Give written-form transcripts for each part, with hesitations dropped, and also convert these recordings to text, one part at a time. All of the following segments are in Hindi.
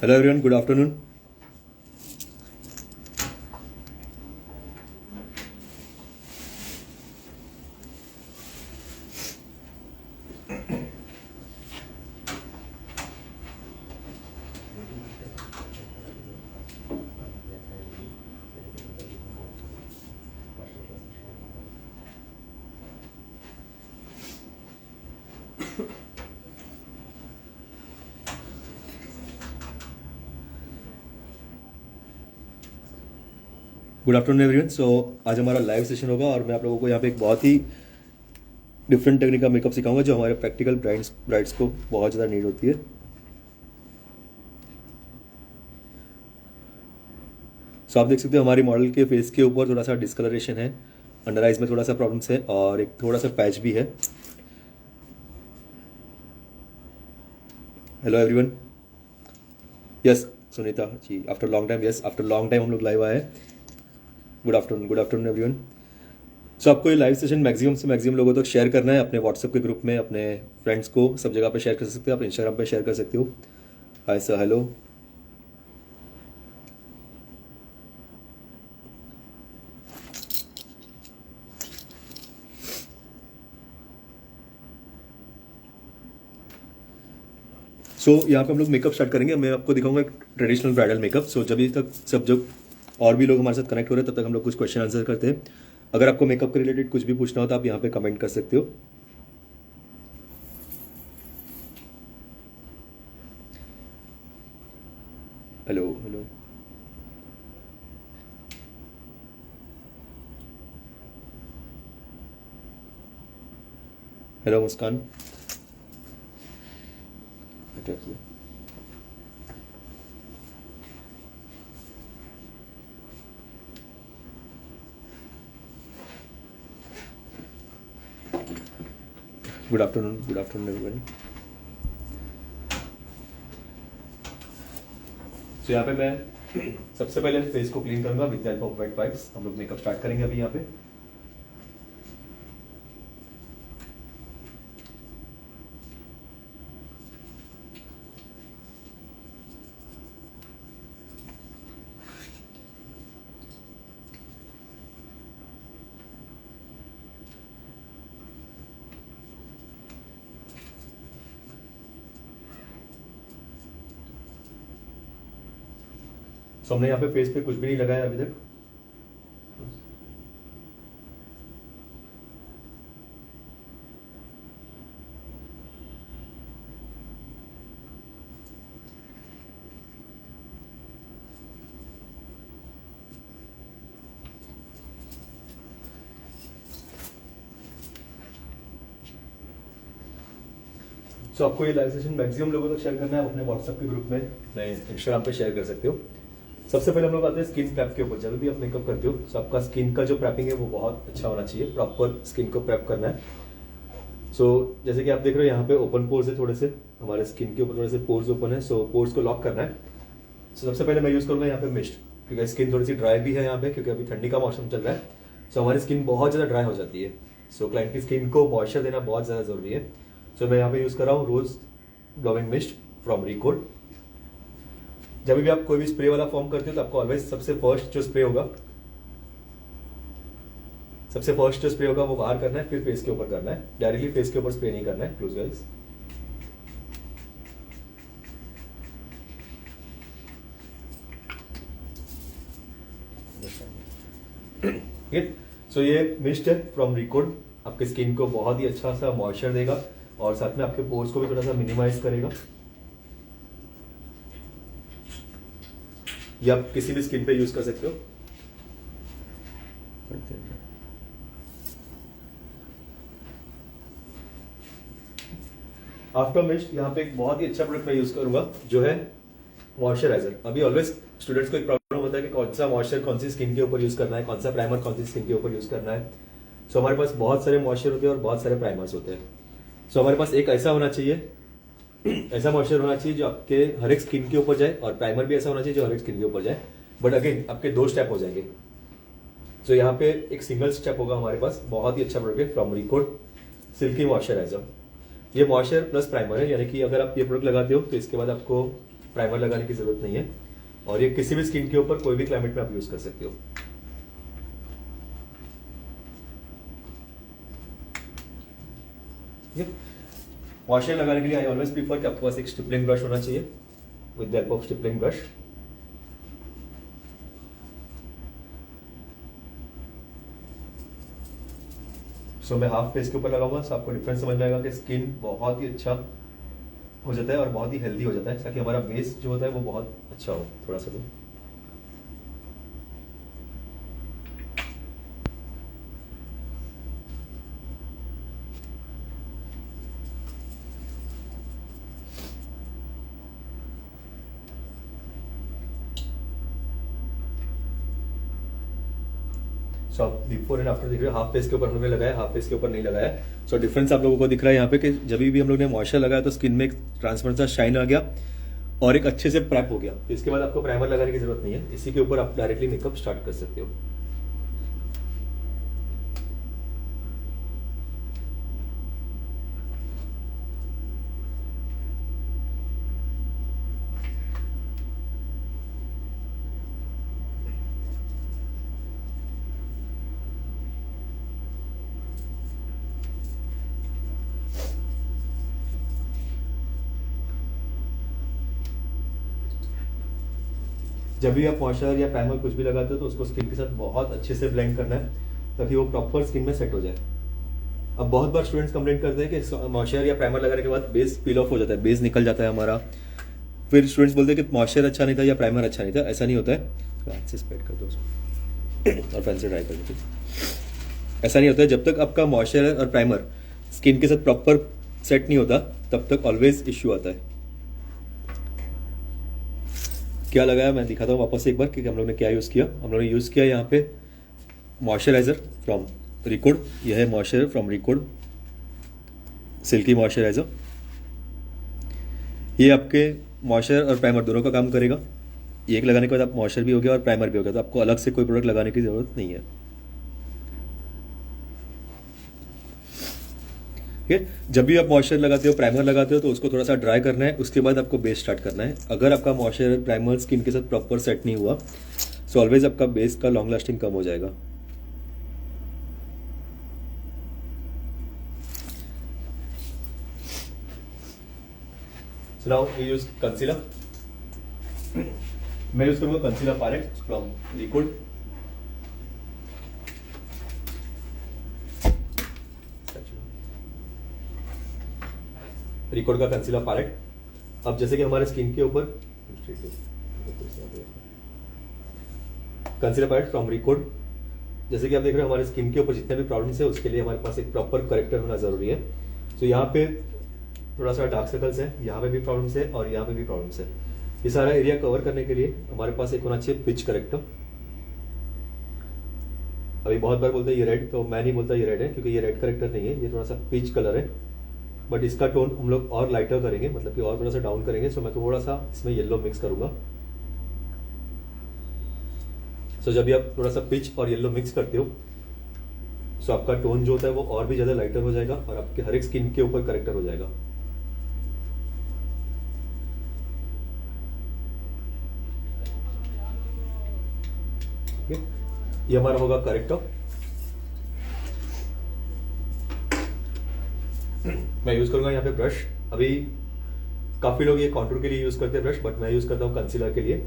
Hello everyone, good afternoon. Good afternoon everyone. So आज हमारा लाइव सेशन होगा और मैं आप लोगों को यहाँ पे एक बहुत ही डिफरेंट टेक्निक का मेकअप सिखाऊंगा जो हमारे प्रैक्टिकल ब्राइड्स को बहुत ज़्यादा नीड होती है। सो आप देख सकते हो हमारी मॉडल के फेस के ऊपर थोड़ा सा डिस्कलरेशन है, अंडर आइज में थोड़ा सा प्रॉब्लम्स है और एक थोड़ा सा पैच भी है। Hello everyone. Yes Sunita ji, after long time, yes after long time हम लोग लाइव आए हैं। Good afternoon everyone. सो आपको ये लाइव सेशन मैक्सिमम से मैक्सिमम लोगों तक शेयर करना है, अपने व्हाट्सएप के ग्रुप में, अपने फ्रेंड्स को सब जगह पे शेयर कर सकते हो, आप इंस्टाग्राम पे शेयर कर सकते हो। Hi sir, hello. सो यहाँ पे हम लोग मेकअप स्टार्ट करेंगे। मैं आपको दिखाऊंगा एक ट्रेडिशनल ब्राइडल मेकअप। सो जब तक सब जो और भी लोग हमारे साथ कनेक्ट हो रहे हैं तब तक हम लोग कुछ क्वेश्चन आंसर करते हैं। अगर आपको मेकअप के रिलेटेड कुछ भी पूछना हो तो आप यहाँ पे कमेंट कर सकते हो। Hello hello. Hello Muskan. Good afternoon everyone. तो यहाँ पे मैं सबसे पहले फेस को क्लीन करूंगा with the help of wet wipes. हम लोग मेकअप स्टार्ट करेंगे अभी यहाँ पे। सो हमने यहाँ पे फेस पे कुछ भी नहीं लगाया अभी तक। सो आपको ये लाइव सेशन मैक्सिमम लोगों तक शेयर करना है, अपने व्हाट्सएप के ग्रुप में, अपने इंस्टाग्राम पे शेयर कर सकते हो। सबसे पहले हम लोग आते हैं स्किन प्रैप के ऊपर। जब भी आप मेकअप करते हो तो आपका स्किन का जो प्रैपिंग है वो बहुत अच्छा होना चाहिए, प्रॉपर स्किन को प्रैप करना है। सो जैसे कि आप देख रहे हो यहाँ पे ओपन पोर्स है, थोड़े से हमारे स्किन के ऊपर थोड़े से पोर्स ओपन है। सो पोर्स को लॉक करना है। सो सबसे पहले मैं यूज करूंगा यहाँ पे मिस्ट, क्योंकि स्किन थोड़ी सी ड्राई भी है यहाँ पे, क्योंकि अभी ठंडी का मौसम चल रहा है। सो हमारी स्किन बहुत ज्यादा ड्राई हो जाती है। सो क्लाइंट की स्किन को मॉइस्चर देना बहुत ज्यादा जरूरी है। सो मैं यहाँ पे यूज कर रहा हूँ रोज ब्लोविंग मिस्ट फ्रॉम रिकॉर्ड। जब भी आप कोई भी स्प्रे वाला फॉर्म करते हो तो आपको ऑलवेज सबसे फर्स्ट जो स्प्रे होगा वो बाहर करना है, फिर फेस के ऊपर करना है। डायरेक्टली फेस के ऊपर स्प्रे नहीं करना है। Close guys. सो ये मिस्ट है फ्रॉम रिकॉर्ड, आपके स्किन को बहुत ही अच्छा सा मॉइस्चर देगा और साथ में आपके पोर्स को भी थोड़ा सा मिनिमाइज करेगा। ये आप किसी भी स्किन पे यूज कर सकते हो। आफ्टर मिस्ट यहाँ पे एक बहुत ही अच्छा प्रोडक्ट मैं यूज करूंगा जो है मॉइस्चराइजर। अभी ऑलवेज स्टूडेंट्स को एक प्रॉब्लम होता है कि कौन सा मॉइस्चर कौन सी स्किन के ऊपर यूज करना है, कौन सा प्राइमर कौन सी स्किन के ऊपर यूज करना है। सो हमारे पास बहुत सारे मॉइस्चर होते हैं और बहुत सारे प्राइमर्स होते हैं। सो हमारे पास एक ऐसा होना चाहिए, ऐसा मॉइस्चर होना चाहिए जो आपके हर एक स्किन के ऊपर जाए, और प्राइमर भी ऐसा होना चाहिए जो हर एक स्किन के ऊपर जाए। बट अगेन आपके दो स्टेप हो जाएंगे। सो यहाँ पे एक सिंगल स्टेप होगा हमारे पास। बहुत ही अच्छा प्रोडक्ट है फ्रॉम रिकॉर्ड सिल्की मॉइस्चराइजर। ये मॉइस्चर प्लस प्राइमर है, यानी कि अगर आप ये प्रोडक्ट लगाते हो तो इसके बाद आपको प्राइमर लगाने की जरूरत नहीं है, और ये किसी भी स्किन के ऊपर कोई भी क्लाइमेट में आप यूज कर सकते हो। मॉइस्चर लगाने के लिए आई ऑलवेज प्रीफर कि आपके पास एक स्टिपलिंग ब्रश होना चाहिए with the help of stippling brush. So मैं हाफ फेस के ऊपर लगाऊंगा, सो आपको डिफरेंस समझ में आएगा कि स्किन बहुत ही अच्छा हो जाता है और बहुत ही हेल्दी हो जाता है, ताकि हमारा बेस जो होता है वो बहुत अच्छा हो थोड़ा सा। सो आप बिफोर एंड आफ्टर देख रहे हो, हाफ फेस के ऊपर हमने लगाया, हाफ फेस के ऊपर नहीं लगाया। सो डिफरेंस आप लोगों को दिख रहा है यहाँ पे कि जब भी हम लोग ने मॉइस्चर लगाया तो स्किन में एक ट्रांसपेरेंट सा शाइन आ गया और एक अच्छे से प्रेप हो गया। तो इसके बाद आपको प्राइमर लगाने की जरूरत नहीं है, इसी के ऊपर आप डायरेक्टली मेकअप स्टार्ट कर सकते हो। जब भी आप मॉइस्चर या प्राइमर कुछ भी लगाते हो तो उसको स्किन के साथ बहुत अच्छे से ब्लेंड करना है, ताकि वो प्रॉपर स्किन में सेट हो जाए। अब बहुत बार स्टूडेंट्स कंप्लेंट करते हैं कि मॉइस्चर या प्राइमर लगाने के बाद बेस पील ऑफ हो जाता है, बेस निकल जाता है हमारा। फिर स्टूडेंट्स बोलते हैं कि मॉइस्चर अच्छा नहीं था या प्राइमर अच्छा नहीं था। ऐसा नहीं होता है, हाथ से स्प्रेड कर दो उसको और पेन से ड्राई कर दो। ऐसा नहीं होता है, जब तक आपका मॉइस्चर और प्राइमर स्किन के साथ प्रॉपर सेट नहीं होता तब तक ऑलवेज इश्यू आता है। क्या लगाया मैं दिखाता हूँ वापस एक बार कि हम लोग ने क्या यूज़ किया। हम लोग ने यूज़ किया यहाँ पे मॉइस्चराइजर फ्रॉम रिकॉर्ड, यह है moisture from record silky moisturiser. ये आपके मॉइस्चर और प्राइमर दोनों का काम करेगा। एक लगाने के बाद आप मॉइस्चर भी हो गया और प्राइमर भी हो गया, तो आपको अलग से कोई प्रोडक्ट लगाने की जरूरत नहीं है। ठीक है, जब भी आप मॉइस्चर लगाते हो, प्राइमर लगाते हो, तो उसको थोड़ा सा ड्राई करना है, उसके बाद आपको बेस स्टार्ट करना है। अगर आपका मॉइस्चर प्राइमर स्किन के साथ प्रॉपर सेट नहीं हुआ सो ऑलवेज आपका बेस का लॉन्ग लास्टिंग कम हो जाएगा। So now we use concealer. मैं यूज करूंगा concealer palette from liquid. Record का कंसीलर पैलेट। अब जैसे कि हमारे स्किन के ऊपर कंसीलर पैलेट फ्रॉम रिकॉर्ड, जैसे कि आप देख रहे हो हमारे स्किन के ऊपर जितने भी प्रॉब्लम्स है उसके लिए हमारे पास एक प्रॉपर करेक्टर होना जरूरी है। तो यहाँ पे थोड़ा सा डार्क सर्कल्स है, यहाँ पे भी प्रॉब्लम्स है और यहाँ पे भी प्रॉब्लम्स है। ये सारा एरिया कवर करने के लिए हमारे पास एक होना चाहिए पिच करेक्टर। अभी बहुत बार बोलते हैं ये रेड, तो मैं नहीं बोलता ये रेड है, क्योंकि ये रेड करेक्टर नहीं है, ये थोड़ा सा पिच कलर है। बट इसका टोन हम लोग और लाइटर करेंगे, मतलब कि और थोड़ा सा डाउन करेंगे। सो मैं थोड़ा सा इसमें येलो मिक्स करूंगा। सो जब भी आप थोड़ा सा पिच और येलो मिक्स करते हो सो आपका टोन जो होता है वो और भी ज्यादा लाइटर हो जाएगा और आपके हर एक स्किन के ऊपर करेक्टर हो जाएगा। ये हमारा होगा करेक्टर। मैं यूज करूंगा यहाँ पे ब्रश। अभी काफी लोग ये कॉन्टूर के लिए यूज करते हैं ब्रश, बट मैं यूज करता हूँ कंसीलर के लिए।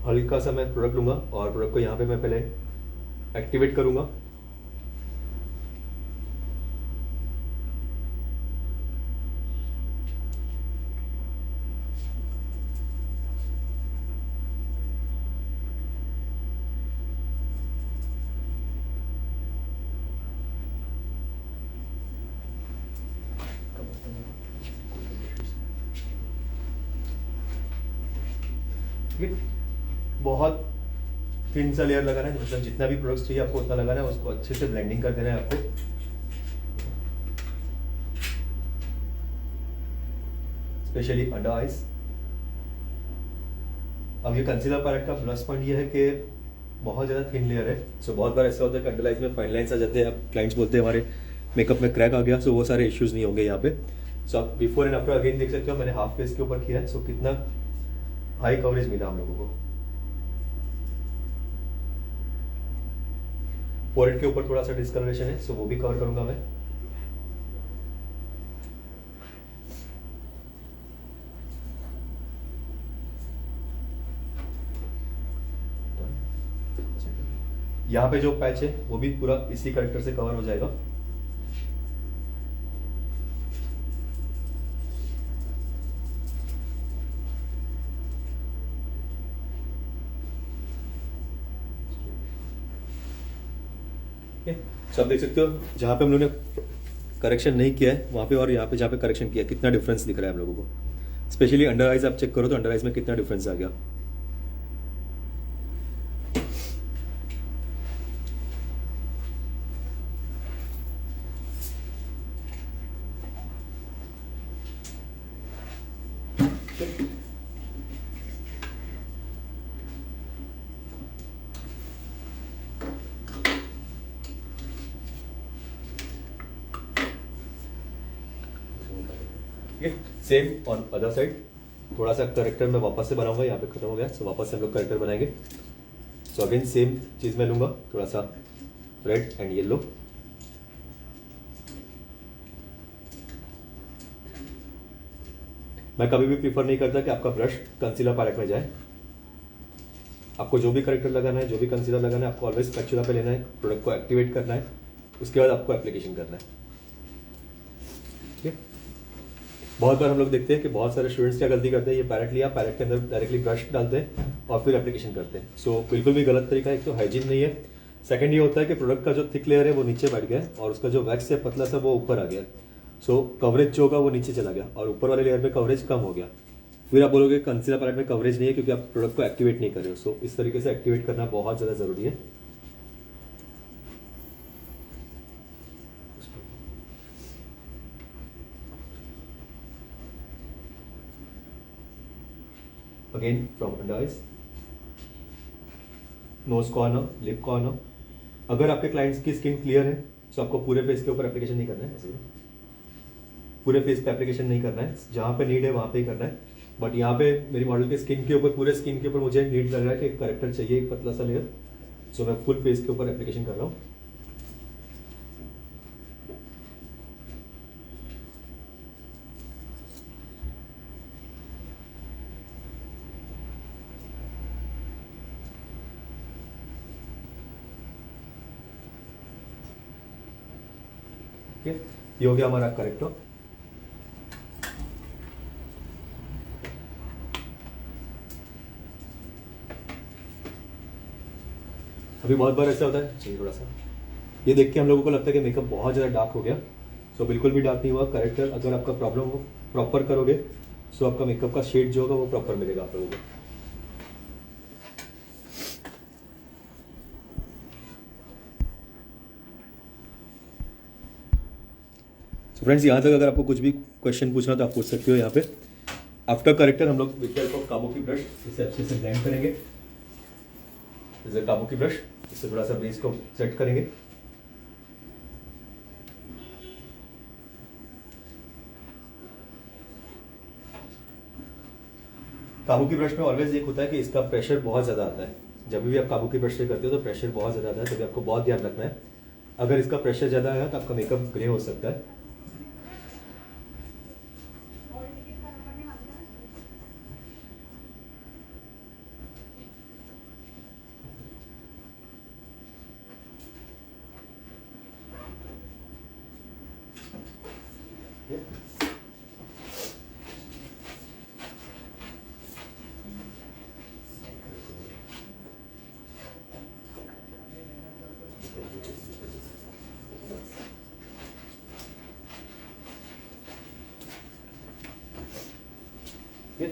हल्का सा मैं प्रोडक्ट लूंगा और प्रोडक्ट को यहाँ पे मैं पहले एक्टिवेट करूंगा। बहुत थिन सा लेयर लगाना है, मतलब जितना भी प्रोडक्ट्स चाहिए आपको उतना लगाना है, उसको अच्छे से ब्लेंडिंग कर देना है आपको। Specially under eyes. अब ये कंसीलर पैलेट का प्लस पॉइंट ये है कि बहुत ज्यादा थिन लेयर है। सो बहुत बार ऐसा होता है कि अंडर आइज में फाइन लाइंस आ जाते हैं, अब क्लाइंट्स बोलते हैं हमारे मेकअप में क्रैक आ गया। सो वो सारे इश्यूज नहीं होंगे यहाँ पे। सो आप बिफोर एंड आफ्टर अगेन देख सकते हो, मैंने हाफ फेस के ऊपर किया है। सो कितना हाई कवरेज मिला हम लोगों को। फोरहेड के ऊपर थोड़ा सा डिस्कलरेशन है, सो वो भी कवर करूंगा मैं। यहाँ पे जो पैच है वो भी पूरा इसी करेक्टर से कवर हो जाएगा। तो आप देख सकते हो जहाँ पे हम लोगों ने करेक्शन नहीं किया है वहाँ पे और यहाँ पे जहाँ पे करेक्शन किया है, कितना डिफरेंस दिख रहा है हम लोगों को। स्पेशली अंडर आइज आप चेक करो तो अंडर आइज में कितना डिफरेंस आ गया। सेम ऑन अदर साइड, थोड़ा सा करेक्टर मैं वापस से बनाऊंगा, यहाँ पे खत्म हो गया। सो वापस से हम लोग करेक्टर बनाएंगे। सो अगेन सेम चीज मैं लूंगा, थोड़ा सा रेड एंड येलो। मैं कभी भी प्रीफर नहीं करता कि आपका ब्रश कंसीलर पैलेट में जाए। आपको जो भी करेक्टर लगाना है, जो भी कंसीलर लगाना है, आपको ऑलवेज स्पैचुला पे लेना है, प्रोडक्ट को एक्टिवेट करना है, उसके बाद आपको एप्लीकेशन करना है। बहुत बार हम लोग देखते हैं कि बहुत सारे स्टूडेंट्स क्या गलती करते हैं, ये पैलेट लिया, पैलेट के अंदर डायरेक्टली ब्रश डालते हैं और फिर एप्लीकेशन करते हैं। सो बिल्कुल भी गलत तरीका है। एक तो हाइजीन नहीं है, सेकंड ये होता है कि प्रोडक्ट का जो थिक लेयर है वो नीचे बैठ गया और उसका जो वैक्स है पतला सा वो ऊपर आ गया। सो कवरेज जो होगा वो नीचे चला गया और ऊपर वाले लेयर में कवरेज कम हो गया। फिर आप बोलोगे कंसीलर पैलेट में कवरेज नहीं है क्योंकि आप प्रोडक्ट को एक्टिवेट नहीं कर रहे हो। सो इस तरीके से एक्टिवेट करना बहुत ज़्यादा जरूरी है। Again from under eyes, nose corner, lip corner। अगर आपके क्लाइंट्स की स्किन क्लियर है तो आपको पूरे फेस के ऊपर एप्लीकेशन नहीं करना है, ऐसे पूरे फेस पे एप्लीकेशन नहीं करना है, जहां पे नीड है वहां पे ही करना है। बट यहाँ पे मेरी मॉडल के स्किन के ऊपर, पूरे स्किन के ऊपर मुझे नीड लग रहा है कि एक करेक्टर चाहिए, एक पतला सा लेयर। सो मैं फुल फेस के ऊपर एप्लीकेशन कर रहा हूँ। ये हो गया हमारा करेक्टर। अभी बहुत बार ऐसा होता है, चाहिए थोड़ा सा, ये देख के हम लोगों को लगता है कि मेकअप बहुत ज़्यादा डार्क हो गया। सो बिल्कुल भी डार्क नहीं हुआ। करेक्टर अगर आपका प्रॉब्लम हो प्रॉपर करोगे सो आपका मेकअप का शेड जो होगा वो प्रॉपर मिलेगा आप लोगों को। सो फ्रेंड्स, यहाँ तक अगर आपको कुछ भी क्वेश्चन पूछना तो आप पूछ सकते हो। यहाँ पे आफ्टर करेक्टर हम लोग with help of Kabuki brush इसे अच्छे से ब्लेंड करेंगे। काबुकी ब्रश इससे थोड़ा सा बेस को सेट करेंगे। काबुकी ब्रश में ऑलवेज एक होता है कि इसका प्रेशर बहुत ज्यादा आता है। जब भी आप काबुकी ब्रश से करते हो तो प्रेशर बहुत ज्यादा आता है, तभी आपको बहुत ध्यान रखना है। अगर इसका प्रेशर ज्यादा आया तो आपका मेकअप ग्रे हो सकता है। Okay.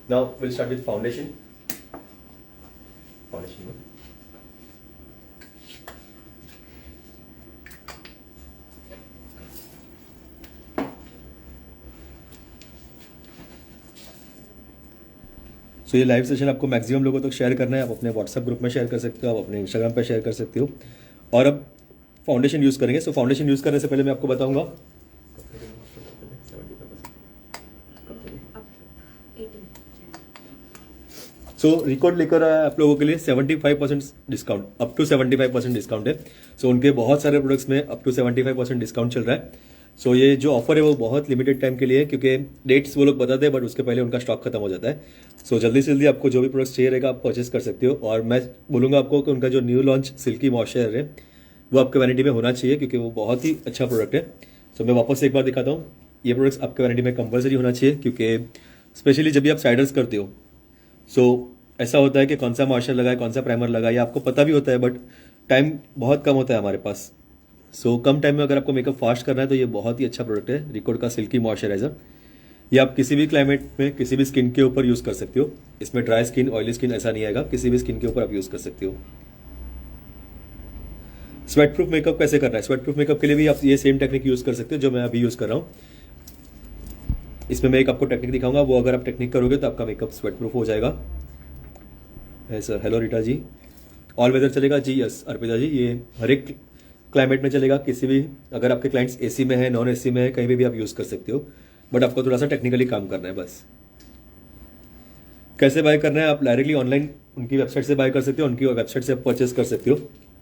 Now we'll start with foundation. Foundation. सो ये लाइव सेशन आपको मैक्सिमम लोगों तक शेयर करना है। आप अपने व्हाट्सएप ग्रुप में शेयर कर सकते हो, आप अपने इंस्टाग्राम पे शेयर कर सकते हो। और अब फाउंडेशन यूज़ करेंगे। सो फाउंडेशन यूज़ करने से पहले मैं आपको बताऊंगा सो रिकॉर्ड लेकर आया आप लोगों के लिए 75% डिस्काउंट, अप टू 75% डिस्काउंट है। सो उनके बहुत सारे प्रोडक्ट्स में अप टू 75% डिस्काउंट चल रहा है। सो ये जो ऑफर है वो बहुत लिमिटेड टाइम के लिए है, क्योंकि डेट्स वो लोग बताते हैं बट उसके पहले उनका स्टॉक खत्म हो जाता है। सो जल्दी से जल्दी आपको जो भी प्रोडक्ट्स चाहिए रहेगा आप परचेस कर सकते हो। और मैं बोलूँगा आपको कि उनका जो न्यू लॉन्च सिल्की मॉइस्चराइजर है वो आपके वैनिटी में होना चाहिए, क्योंकि वो बहुत ही अच्छा प्रोडक्ट है। सो मैं वापस एक बार दिखाता हूँ, ये प्रोडक्ट्स आपके वैनिटी में कंपलसरी होना चाहिए, क्योंकि स्पेशली जब भी आप साइडर्स करते हो सो ऐसा होता है कि कौन सा मॉइस्चर लगाए, कौन सा प्राइमर लगाए, आपको पता भी होता है बट टाइम बहुत कम होता है हमारे पास। सो कम टाइम में अगर आपको मेकअप फास्ट करना है तो ये बहुत ही अच्छा प्रोडक्ट है, रिकॉर्ड का सिल्की मॉइस्चराइजर। ये आप किसी भी क्लाइमेट में किसी भी स्किन के ऊपर यूज़ कर सकते हो। इसमें ड्राई स्किन, ऑयली स्किन ऐसा नहीं आएगा, किसी भी स्किन के ऊपर आप यूज़ कर सकते हो। स्वेट प्रूफ मेकअप कैसे करना है? स्वेट प्रूफ मेकअप के लिए भी आप ये सेम टेक्निक यूज़ कर सकते हो जो मैं अभी यूज़ कर रहा हूँ। इसमें मैं एक आपको टेक्निक दिखाऊंगा, वो अगर आप टेक्निक करोगे तो आपका मेकअप स्वेट प्रूफ हो जाएगा। है सर, हेलो रीटा जी। ऑल वेदर चलेगा जी? यस अर्पिता जी, ये हर एक क्लाइमेट में चलेगा, किसी भी, अगर आपके क्लाइंट्स एसी में है, नॉन एसी में है, कहीं भी आप यूज़ कर सकते हो, बट आपको थोड़ा सा टेक्निकली काम करना है बस। कैसे बाय करना है? आप डायरेक्टली ऑनलाइन उनकी वेबसाइट से बाय कर सकते हो, उनकी वेबसाइट से आप परचेस कर सकते हो।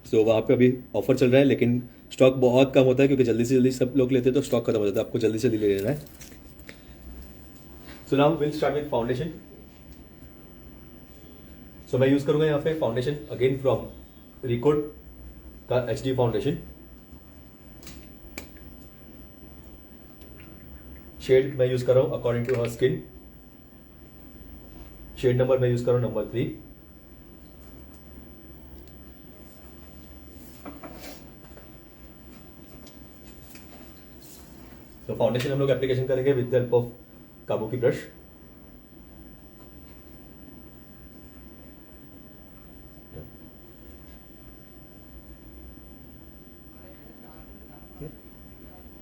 सो वहाँ पे अभी ऑफर चल रहा है, लेकिन स्टॉक बहुत कम होता है, क्योंकि जल्दी से जल्दी सब लोग लेते हैं तो स्टॉक खत्म हो जाता है, आपको जल्दी से जल्दी ले लेना है। So now will start with foundation. So मैं यूज करूंगा यहाँ पे फाउंडेशन अगेन फ्रॉम रिकॉर्ड का HD फाउंडेशन। शेड मैं यूज कर रहा हूं according to her skin. Shade number मैं यूज कर रहा हूं नंबर 3। तो फाउंडेशन हम लोग एप्लीकेशन करेंगे with the help of Kabuki brush.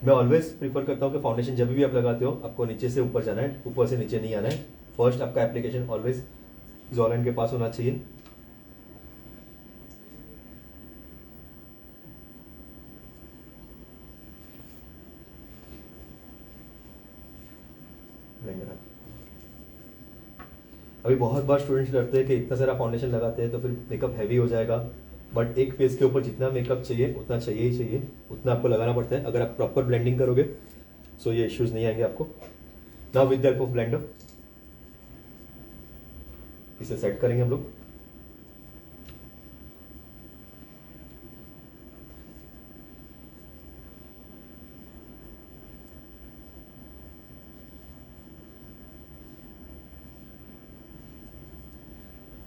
मैं ऑलवेज प्रीफर करता हूँ कि फाउंडेशन जब भी आप लगाते हो आपको नीचे से ऊपर जाना है, ऊपर से नीचे नहीं आना है। फर्स्ट आपका एप्लीकेशन ऑलवेज जॉलाइन के पास होना चाहिए। अभी बहुत बार स्टूडेंट्स डरते हैं कि इतना सारा फाउंडेशन लगाते हैं तो फिर मेकअप हैवी हो जाएगा, बट एक फेस के ऊपर जितना मेकअप चाहिए उतना चाहिए ही चाहिए, उतना आपको लगाना पड़ता है। अगर आप प्रॉपर ब्लेंडिंग करोगे सो ये इश्यूज नहीं आएंगे आपको। Now with the help of blender इसे सेट करेंगे हम लोग।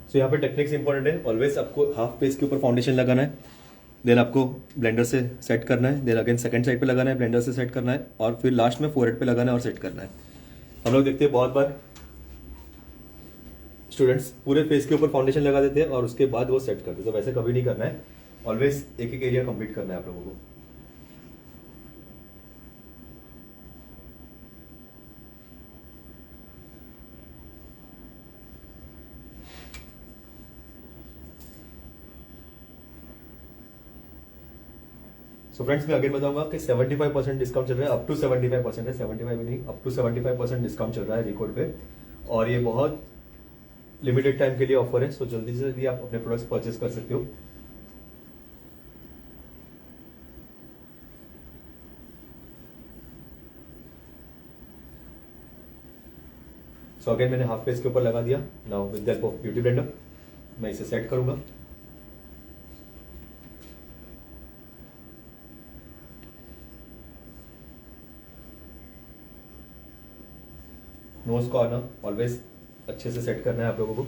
तो यहाँ पे टेक्निक्स इंपॉर्टेंट है। ऑलवेज आपको हाफ फेस के ऊपर फाउंडेशन लगाना है, देन आपको ब्लेंडर से सेट करना है, देन अगेन सेकंड साइड पे लगाना है, ब्लेंडर से सेट करना है, और फिर लास्ट में फोरहेड पे लगाना है और सेट करना है। हम लोग देखते हैं बहुत बार स्टूडेंट्स पूरे फेस के ऊपर फाउंडेशन लगा देते हैं और उसके बाद वो सेट करते हैं, तो वैसे कभी नहीं करना है। ऑलवेज एक एक एरिया कंप्लीट करना है आप लोगों को। सो फ्रेंड्स मैं अगेन बताऊंगा कि 75% डिस्काउंट चल रहा है, अप टू 75% है, 75 नहीं, अप टू 75% डिस्काउंट चल रहा है रिकॉर्ड पे, और ये बहुत लिमिटेड टाइम के लिए ऑफर है। सो जल्दी से जल्दी आप अपने प्रोडक्ट्स परचेस कर सकते हो। सो अगेन मैंने हाफ फेस के ऊपर लगा दिया। Now with the help of beauty blender मैं इसे सेट करूंगा। नोज कॉर्नर ऑलवेज अच्छे से सेट करना है आप लोगों को।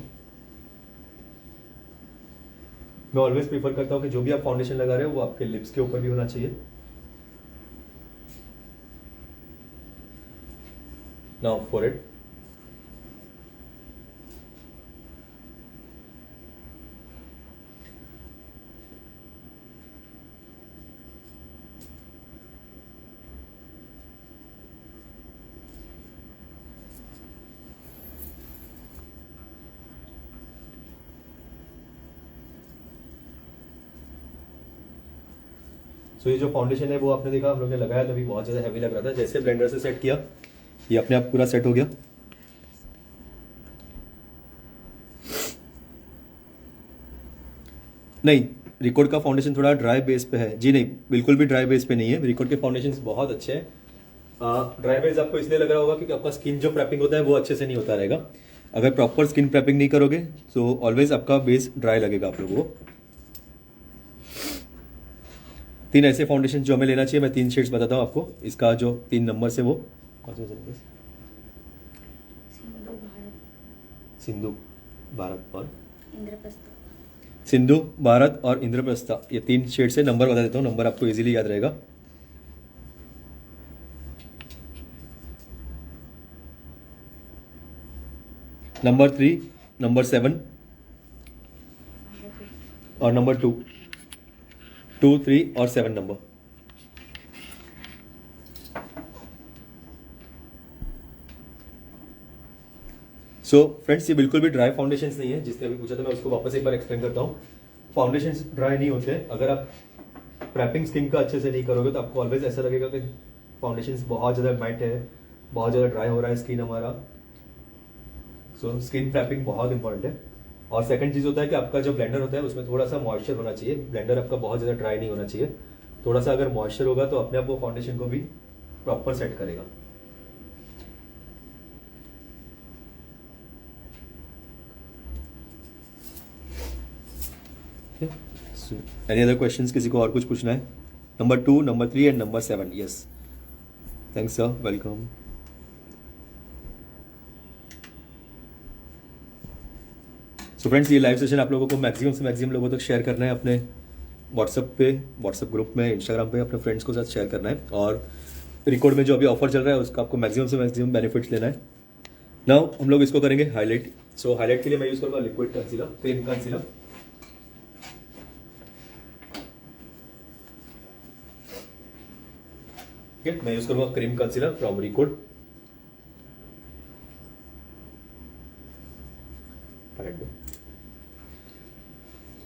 मैं ऑलवेज प्रीफर करता हूं कि जो भी आप फाउंडेशन लगा रहे हो वो आपके लिप्स के ऊपर भी होना चाहिए। Now forehead. तो ये जो फाउंडेशन है वो आपने देखा हम लोग ने लगाया, तभी बहुत ज़्यादा हैवी लग रहा था। जैसे ब्लेंडर से सेट किया ये अपने आप पूरा सेट हो गया। नहीं, रिकॉर्ड का फाउंडेशन थोड़ा ड्राई बेस पे है जी। नहीं, बिल्कुल भी ड्राई बेस पे नहीं है। रिकॉर्ड के फाउंडेशन बहुत अच्छे हैं। ड्राई बेस आपको इसलिए लग रहा होगा क्योंकि आपका स्किन जो प्रेपिंग होता है वो अच्छे से नहीं होता रहेगा। अगर प्रॉपर स्किन प्रेपिंग नहीं करोगे तो ऑलवेज आपका बेस ड्राई लगेगा आप लोगों को। 3 ऐसे फाउंडेशन जो हमें लेना चाहिए, मैं 3 शेड्स बताता हूँ आपको। इसका जो 3 नंबर से वो कौन से चलेंगे? सिंधु, भारत और इंद्रप्रस्थ। सिंधु, भारत और इंद्रप्रस्था, ये 3 शेड से नंबर बता देता हूँ, नंबर आपको इजीली याद रहेगा। नंबर 3, नंबर 7 और नंबर 2, 2, 3 और 7 नंबर। सो फ्रेंड्स, ये बिल्कुल भी ड्राई फाउंडेशन नहीं है। जिसने अभी पूछा था मैं उसको वापस एक बार एक्सप्लेन करता हूँ। फाउंडेशन ड्राई नहीं होते। अगर आप प्रैपिंग स्किन का अच्छे से नहीं करोगे तो आपको ऑलवेज ऐसा लगेगा कि फाउंडेशन बहुत ज़्यादा मैट है, बहुत ज़्यादा ड्राई हो रहा है स्किन हमारा। सो स्किन प्रैपिंग बहुत इंपॉर्टेंट है। और सेकंड चीज़ होता है कि आपका जो ब्लेंडर होता है उसमें थोड़ा सा मॉइस्चर होना चाहिए। ब्लेंडर आपका बहुत ज़्यादा ड्राई नहीं होना चाहिए। थोड़ा सा अगर मॉइस्चर होगा तो अपने आप वो फाउंडेशन को भी प्रॉपर सेट करेगा। Any other questions? किसी को और कुछ पूछना है? Number 2, number 3 and number 7। Yes, thanks sir, welcome. So friends, ये लाइव सेशन आप लोगों को मैक्सिमम से मैक्सिमम लोगों तक शेयर करना है। अपने व्हाट्सएप पे, व्हाट्सएप ग्रुप में, इंस्टाग्राम पे अपने फ्रेंड्स के साथ शेयर करना है। और रिकॉर्ड में जो अभी ऑफर चल रहा है उसका आपको मैक्सिमम से मैक्सिमम बेनिफिट्स लेना है। नाउ हम लोग इसको करेंगे हाईलाइट। सो हाईलाइट के लिए मैं यूज करूंगा लिक्विड कंसीलर, क्रीम कंसीलर। मैं यूज करूंगा क्रीम कंसीलर फ्रॉम रिकॉर्ड।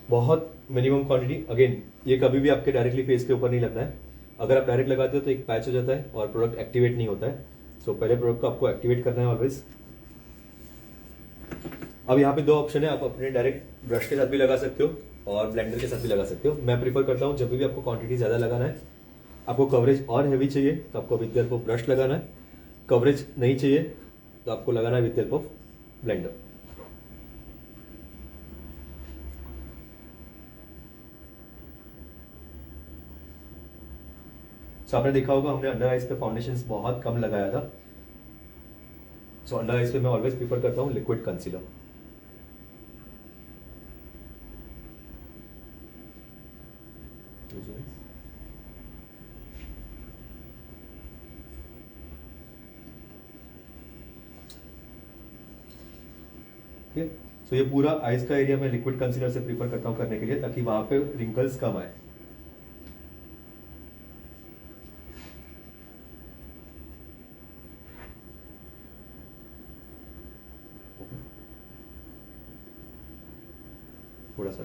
बहुत मिनिमम क्वांटिटी। अगेन, ये कभी भी आपके डायरेक्टली फेस के ऊपर नहीं लगना है। अगर आप डायरेक्ट लगाते हो तो एक पैच हो जाता है और प्रोडक्ट एक्टिवेट नहीं होता है। सो पहले प्रोडक्ट को आपको एक्टिवेट करना है ऑलवेज। अब यहाँ पे 2 ऑप्शन है। आप अपने डायरेक्ट ब्रश के साथ भी लगा सकते हो और ब्लेंडर के साथ भी लगा सकते हो। मैं प्रीफर करता हूँ जब भी आपको क्वांटिटी ज्यादा लगाना है, आपको कवरेज और हैवी चाहिए तो आपको विद हेल्प ऑफ ब्रश लगाना है। कवरेज नहीं चाहिए तो आपको लगाना है विद हेल्प ऑफ ब्लेंडर। सो आपने देखा होगा हमने अंडर आइज पे फाउंडेशन बहुत कम लगाया था। सो अंडर आइज पे मैं ऑलवेज प्रीफर करता हूँ लिक्विड कंसीलर। सो ये पूरा आइज का एरिया मैं लिक्विड कंसीलर से प्रीफर करता हूँ करने के लिए, ताकि वहां पे रिंकल्स कम आए। थोड़ा सा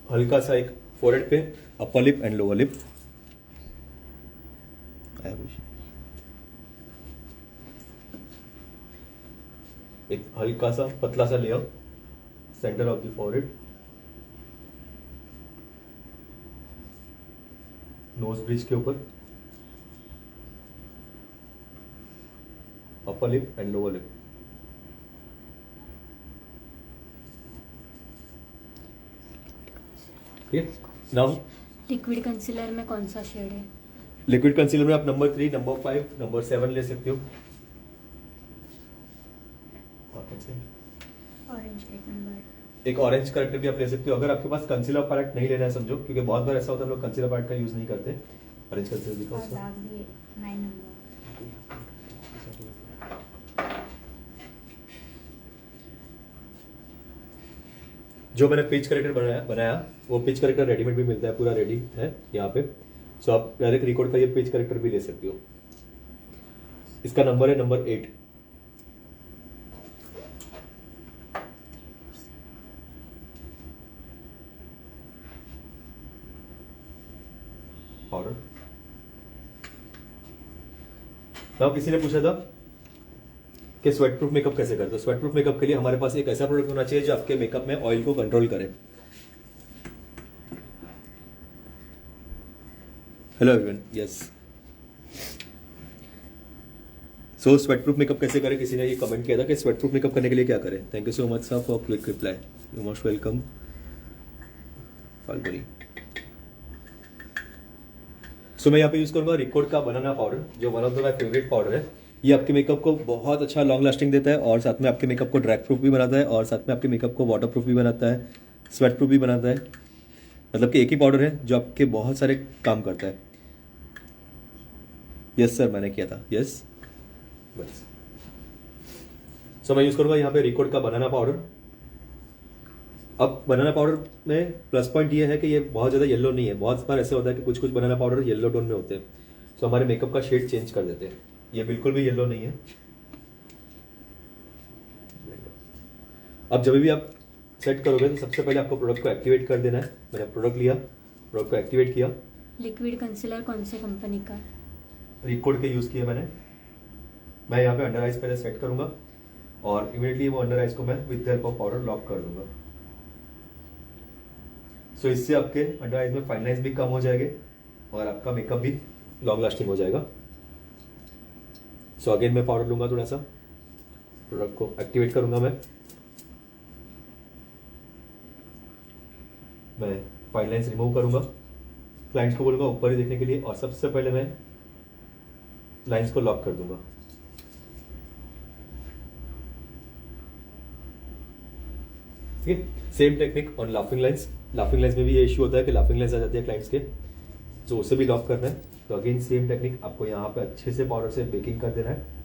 हल्का सा एक फोरहेड पे, upper lip and lower lip. एक हल्का सा पतला सा layer centre of the forehead, nose bridge के ऊपर, upper lip and lower lip. Now liquid concealer में कौन सा शेड है? लिक्विड कंसीलर में आप नंबर 3, नंबर 5, नंबर 7 ले सकते हो। ऑरेंज एक नंबर। एक ऑरेंज करेक्टर भी आप ले सकते हो। अगर आपके पास कंसीलर पैलेट नहीं लेना है समझो, क्योंकि बहुत बार ऐसा होता है हम लोग कंसीलर पैलेट का यूज नहीं करते। ऑरेंज कंसीलर दिखाओ उसका। 9 नंबर। जो मैंने पिच करेक्टर बनाया वो पिच करेक्टर रेडीमेड भी मिलता है, पूरा रेडी है यहाँ पे। सो आप डायरेक्ट रिकॉर्ड का ये पिच करेक्टर भी ले सकते हो। इसका नंबर है नंबर 8। पाउडर। नाउ किसी ने पूछा था कि स्वेट प्रूफ मेकअप कैसे करते हो। स्वेट प्रूफ मेकअप के लिए हमारे पास एक ऐसा प्रोडक्ट होना चाहिए जो आपके मेकअप में ऑयल को कंट्रोल करे। Hello everyone, yes. So sweat proof makeup कैसे करें, किसी ने ये कमेंट किया था कि स्वेट प्रूफ मेकअप करने के लिए क्या करें। Thank you so much sir for quick reply, you most welcome Falguni. So मैं यहाँ पे यूज करूंगा रिकॉर्ड का बनाना पाउडर, जो one of the my favourite powder है। ये आपके मेकअप को बहुत अच्छा लॉन्ग लास्टिंग देता है और साथ में आपके मेकअप को ड्रैग प्रूफ भी बनाता है और साथ में आपके मेकअप को वाटर प्रूफ भी बनाता है, स्वेट प्रूफ भी बनाता है। मतलब कि एक ही पाउडर है जो आपके बहुत सारे काम करता है। यस सर, मैंने किया था, यस। बस सो मैं यूज करूंगा यहाँ पे रिकॉर्ड का बनाना पाउडर। अब बनाना पाउडर में प्लस पॉइंट ये है कि ये बहुत ज़्यादा येलो नहीं है। बहुत बार ऐसे होता है कि कुछ कुछ बनाना पाउडर येलो टोन में होते हैं, सो हमारे मेकअप का शेड चेंज कर देते हैं। ये बिल्कुल भी येलो नहीं है। अब जब भी आप सेट करोगे तो सबसे पहले आपको प्रोडक्ट को एक्टिवेट कर देना है। मैंने प्रोडक्ट लिया, प्रोडक्ट को एक्टिवेट किया। लिक्विड कंसीलर कौन से कंपनी का? रिकॉर्ड के यूज़ किया मैंने। मैं यहाँ पे अंडर आइज पहले सेट करूंगा और इमीडिएटली वो अंडर आइज को मैं with the help of powder lock कर दूंगा। सो इससे आपके अंडर आइज में फाइन लाइंस भी कम हो जाएंगे और आपका मेकअप भी लॉन्ग लास्टिंग हो जाएगा। सो अगेन मैं पाउडर लूंगा, थोड़ा सा प्रोडक्ट को एक्टिवेट करूंगा। मैं फाइन लाइंस रिमूव करूंगा। क्लाइंट्स को बोलूंगा ऊपर ही देखने के लिए और सबसे पहले मैं लाइंस को लॉक कर दूंगा। ठीक है, same technique on laughing lines. Laughing lines में भी ये इश्यू होता है कि लाफिंग लाइंस आ जाती है क्लाइंट्स के, तो उसे भी लॉक करना है। तो अगेन सेम टेक्निक, आपको यहाँ पे अच्छे से पाउडर से बेकिंग कर देना है।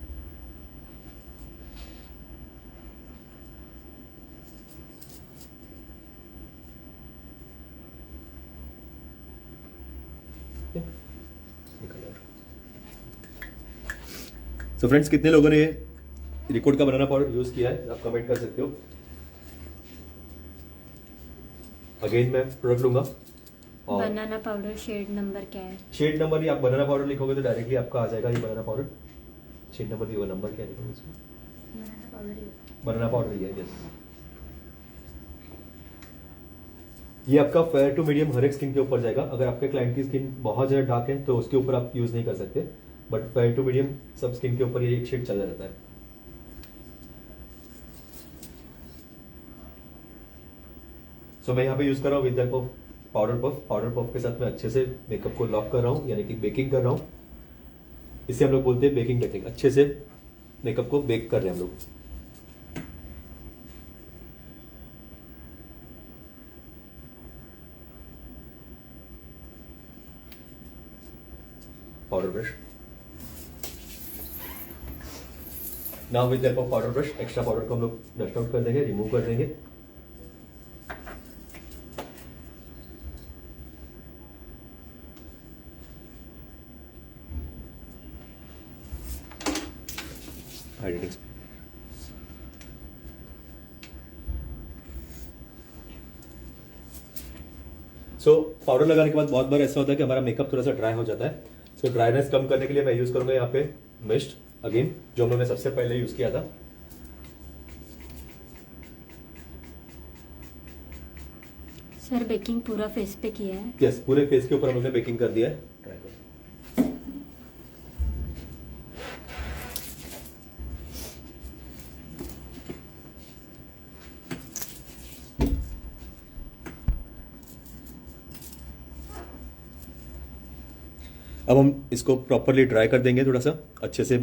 सो फ्रेंड्स, कितने लोगों ने रिकॉर्ड का बनाना पाउडर यूज किया है आप कमेंट कर सकते हो। अगेन मैं प्रोडक्ट लूंगा और बनाना पाउडर शेड नंबर क्या है? शेड नंबर नहीं, आप बनाना पाउडर लिखोगे तो डायरेक्टली आपका आ जाएगा ये बनाना पाउडर। शेड नंबर भी होगा, नंबर क्या लिखोगे इसमें? बनाना पाउडर ही है, यस। ये आपका फेयर टू मीडियम हर एक स्किन के ऊपर जाएगा। अगर आपके क्लाइंट की स्किन बहुत ज्यादा डार्क है तो उसके ऊपर आप यूज नहीं कर सकते, बट फेयर टू मीडियम सब स्किन के ऊपर ये एक शेड चला जाता है। सो मैं यहाँ पे यूज कर रहा हूँ with the help of powder puff. Powder puff के साथ मैं अच्छे से मेकअप को लॉक कर रहा हूँ, यानी कि बेकिंग कर रहा हूँ। इसे हम लोग बोलते हैं बेकिंग टेक्निक। अच्छे से मेकअप को बेक कर रहे हैं हम लोग। Powder brush, now with the help of powder brush extra powder को हम लोग डस्ट आउट कर देंगे, रिमूव कर देंगे। हाइड्रेटिंग सो पाउडर लगाने के बाद बहुत बार ऐसा होता है कि हमारा मेकअप थोड़ा सा ड्राई हो जाता है। सो ड्राइनेस कम करने के लिए मैं यूज करूंगा यहाँ पे मिस्ट, अगेन जो हमने सबसे पहले यूज किया था। सर बेकिंग पूरा फेस पे किया है? यस, पूरे फेस के ऊपर हम लोग ने बेकिंग कर दिया है। ट्राई करो। अब हम इसको प्रॉपरली ड्राई कर देंगे, थोड़ा सा अच्छे से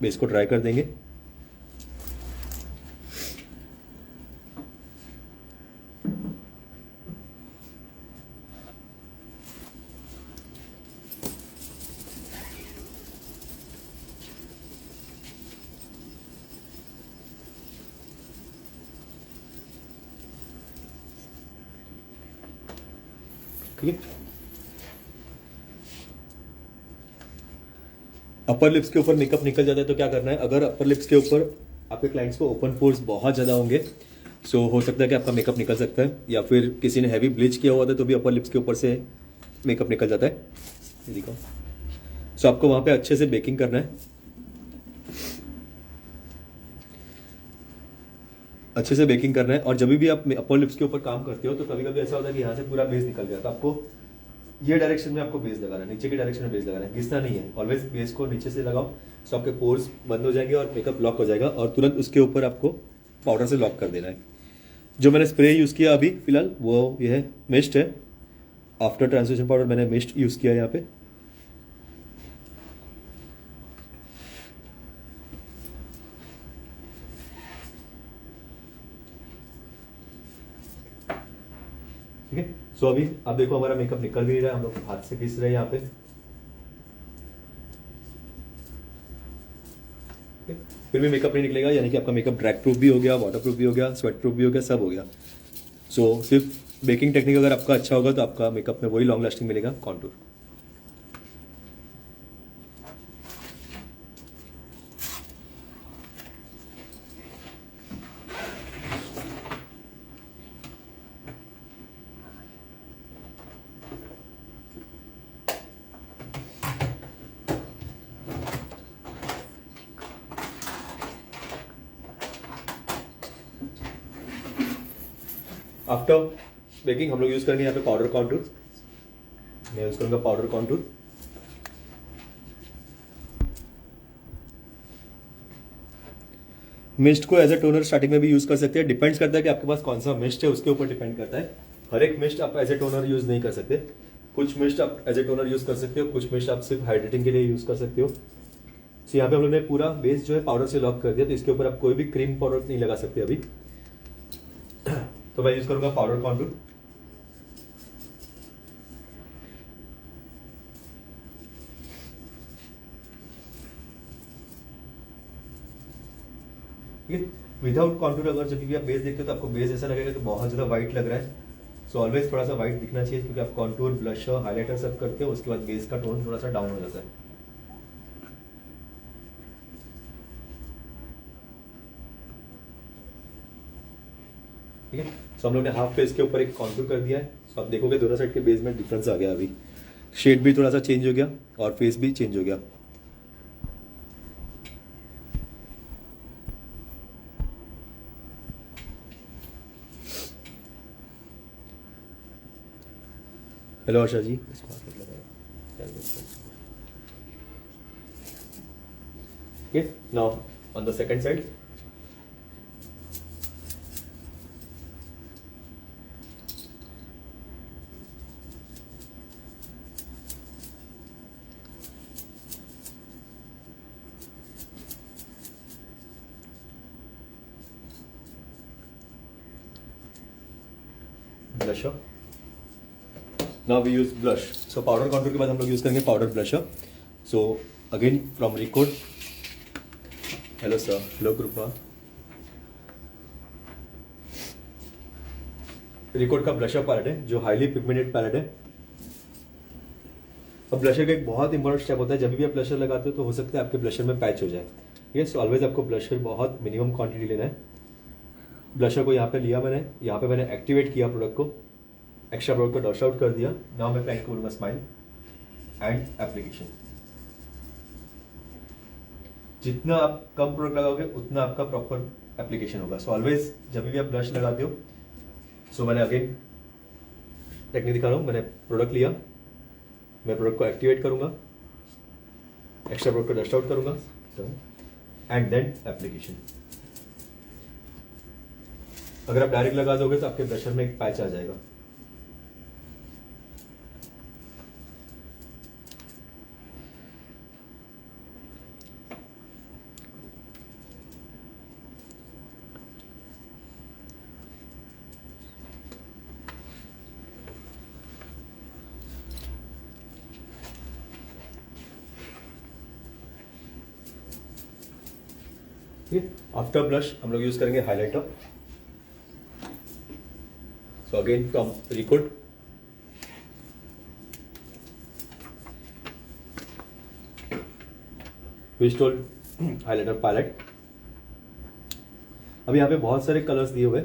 बेस को ड्राई कर देंगे। ठीक है, अपर लिप्स के ऊपर मेकअप निकल जाता है तो क्या करना है। अगर अपर लिप्स के ऊपर आपके क्लाइंट्स को ओपन पोर्स बहुत ज्यादा होंगे, सो हो सकता है कि आपका मेकअप निकल सकता है, या फिर किसी ने हैवी ब्लीच किया हुआ था तो भी अपर लिप्स के ऊपर से मेकअप निकल जाता है। ये देखो, सो आपको वहां पे अच्छे से बेकिंग करना है। अच्छे से बेकिंग करना है। और जब भी आप अपर लिप्स के ऊपर काम करते हो तो कभी कभी ऐसा होता है कि यहाँ से पूरा बेस निकल गया, तो आपको ये डायरेक्शन में आपको बेस लगाना है, नीचे की डायरेक्शन में बेस लगाना है, घिसना नहीं है। ऑलवेज बेस को नीचे से लगाओ, सो आपके पोर्स बंद हो जाएंगे और मेकअप लॉक हो जाएगा, और तुरंत उसके ऊपर आपको पाउडर से लॉक कर देना है। जो मैंने स्प्रे यूज़ किया अभी फिलहाल वो ये है मिस्ट है, आफ्टर ट्रांसलेशन पाउडर मैंने मिस्ट यूज़ किया यहाँ पे। ठीक है, सो अभी आप देखो हमारा मेकअप निकल भी नहीं रहा है, हम लोग हाथ से घिस रहे हैं यहाँ पे। फिर भी मेकअप नहीं निकलेगा, यानी कि आपका मेकअप ड्रैग प्रूफ भी हो गया, वाटर प्रूफ भी हो गया, स्वेट प्रूफ भी हो गया, सब हो गया। सो सिर्फ बेकिंग टेक्निक अगर आपका अच्छा होगा तो आपका मेकअप में वही लॉन्ग लास्टिंग मिलेगा कॉन्टूर। आफ्टर बेकिंग हम लोग यूज करेंगे यहाँ पे पाउडर कॉन्टूर। मैं यूज करूंगा पाउडर कॉन्टूर। मिस्ट को एज ए टोनर स्टार्टिंग में भी यूज कर सकते हैं, डिपेंड्स करता है कि आपके पास कौन सा मिस्ट है, उसके ऊपर डिपेंड करता है। हर एक मिस्ट आप एज ए टोनर यूज नहीं कर सकते, कुछ मिस्ट आप एज ए टोनर यूज कर सकते हो, कुछ मिस्ट आप सिर्फ हाइड्रेटिंग के लिए यूज कर सकते हो। तो यहाँ पे हम लोग ने पूरा बेस जो है पाउडर से लॉक कर दिया, तो इसके ऊपर आप कोई भी क्रीम पाउडर नहीं लगा सकते अभी। तो मैं यूज करूंगा पाउडर कॉन्टूर। विदाउट कॉन्टूर अगर जब भी आप बेस देखते हो तो आपको बेस ऐसा लगेगा कि बहुत ज्यादा व्हाइट लग रहा है। सो ऑलवेज थोड़ा सा व्हाइट दिखना चाहिए, क्योंकि आप कॉन्टूर, ब्लशर, हाइलाइटर सब करते हो, उसके बाद बेस का टोन थोड़ा सा डाउन हो जाता है। ठीक है, सो हम लोग ने हाफ फेस के ऊपर एक कॉन्टूर कर दिया है। सो आप देखोगे दोनों साइड के बेस में डिफरेंस आ गया, अभी शेड भी थोड़ा सा चेंज हो गया और फेस भी चेंज हो गया। Hello Asha ji, now on the second side. Blusher, now we use blush. So powder contour के बाद हम लोग यूज करेंगे powder blusher. So again from record. Hello sir, hello Kripa. Record का ब्लशर पैलेट है जो हाईली पिगमेंटेड पैलेट है। अब ब्लशर का एक बहुत इंपॉर्टेंट स्टेप होता है, जब भी आप ब्लशर लगाते हो तो हो सकता है आपके ब्लशर में पैच हो जाए। ठीक है, सो ऑलवेज आपको ब्लशर बहुत मिनिमम क्वांटिटी लेना है। ब्लशर को यहाँ पे लिया मैंने, यहाँ पे मैंने एक्टिवेट किया प्रोडक्ट को, एक्स्ट्रा प्रोडक्ट को डॉश आउट कर दिया। नाउ मैं अप्लाई करूंगा स्माइल एंड एप्लीकेशन। जितना आप कम प्रोडक्ट लगाओगे उतना आपका प्रॉपर एप्लीकेशन होगा। सो ऑलवेज जब भी आप ब्लश लगाते हो, सो मैंने अगेन टेक्निक दिखा रहा हूं। मैंने प्रोडक्ट लिया, मैं प्रोडक्ट को एक्टिवेट करूंगा, एक्स्ट्रा प्रोडक्ट को डस्ट आउट करूंगा एंड देन एप्लीकेशन। अगर आप डायरेक्ट लगा दोगे तो आपके ब्लशर में एक पैच आ जाएगा। आफ्टर ब्लश हम लोग यूज करेंगे highlighter. So again from Record, विस्टोल हाइलाइटर पैलेट। अब यहाँ पे बहुत सारे कलर्स दिए हुए।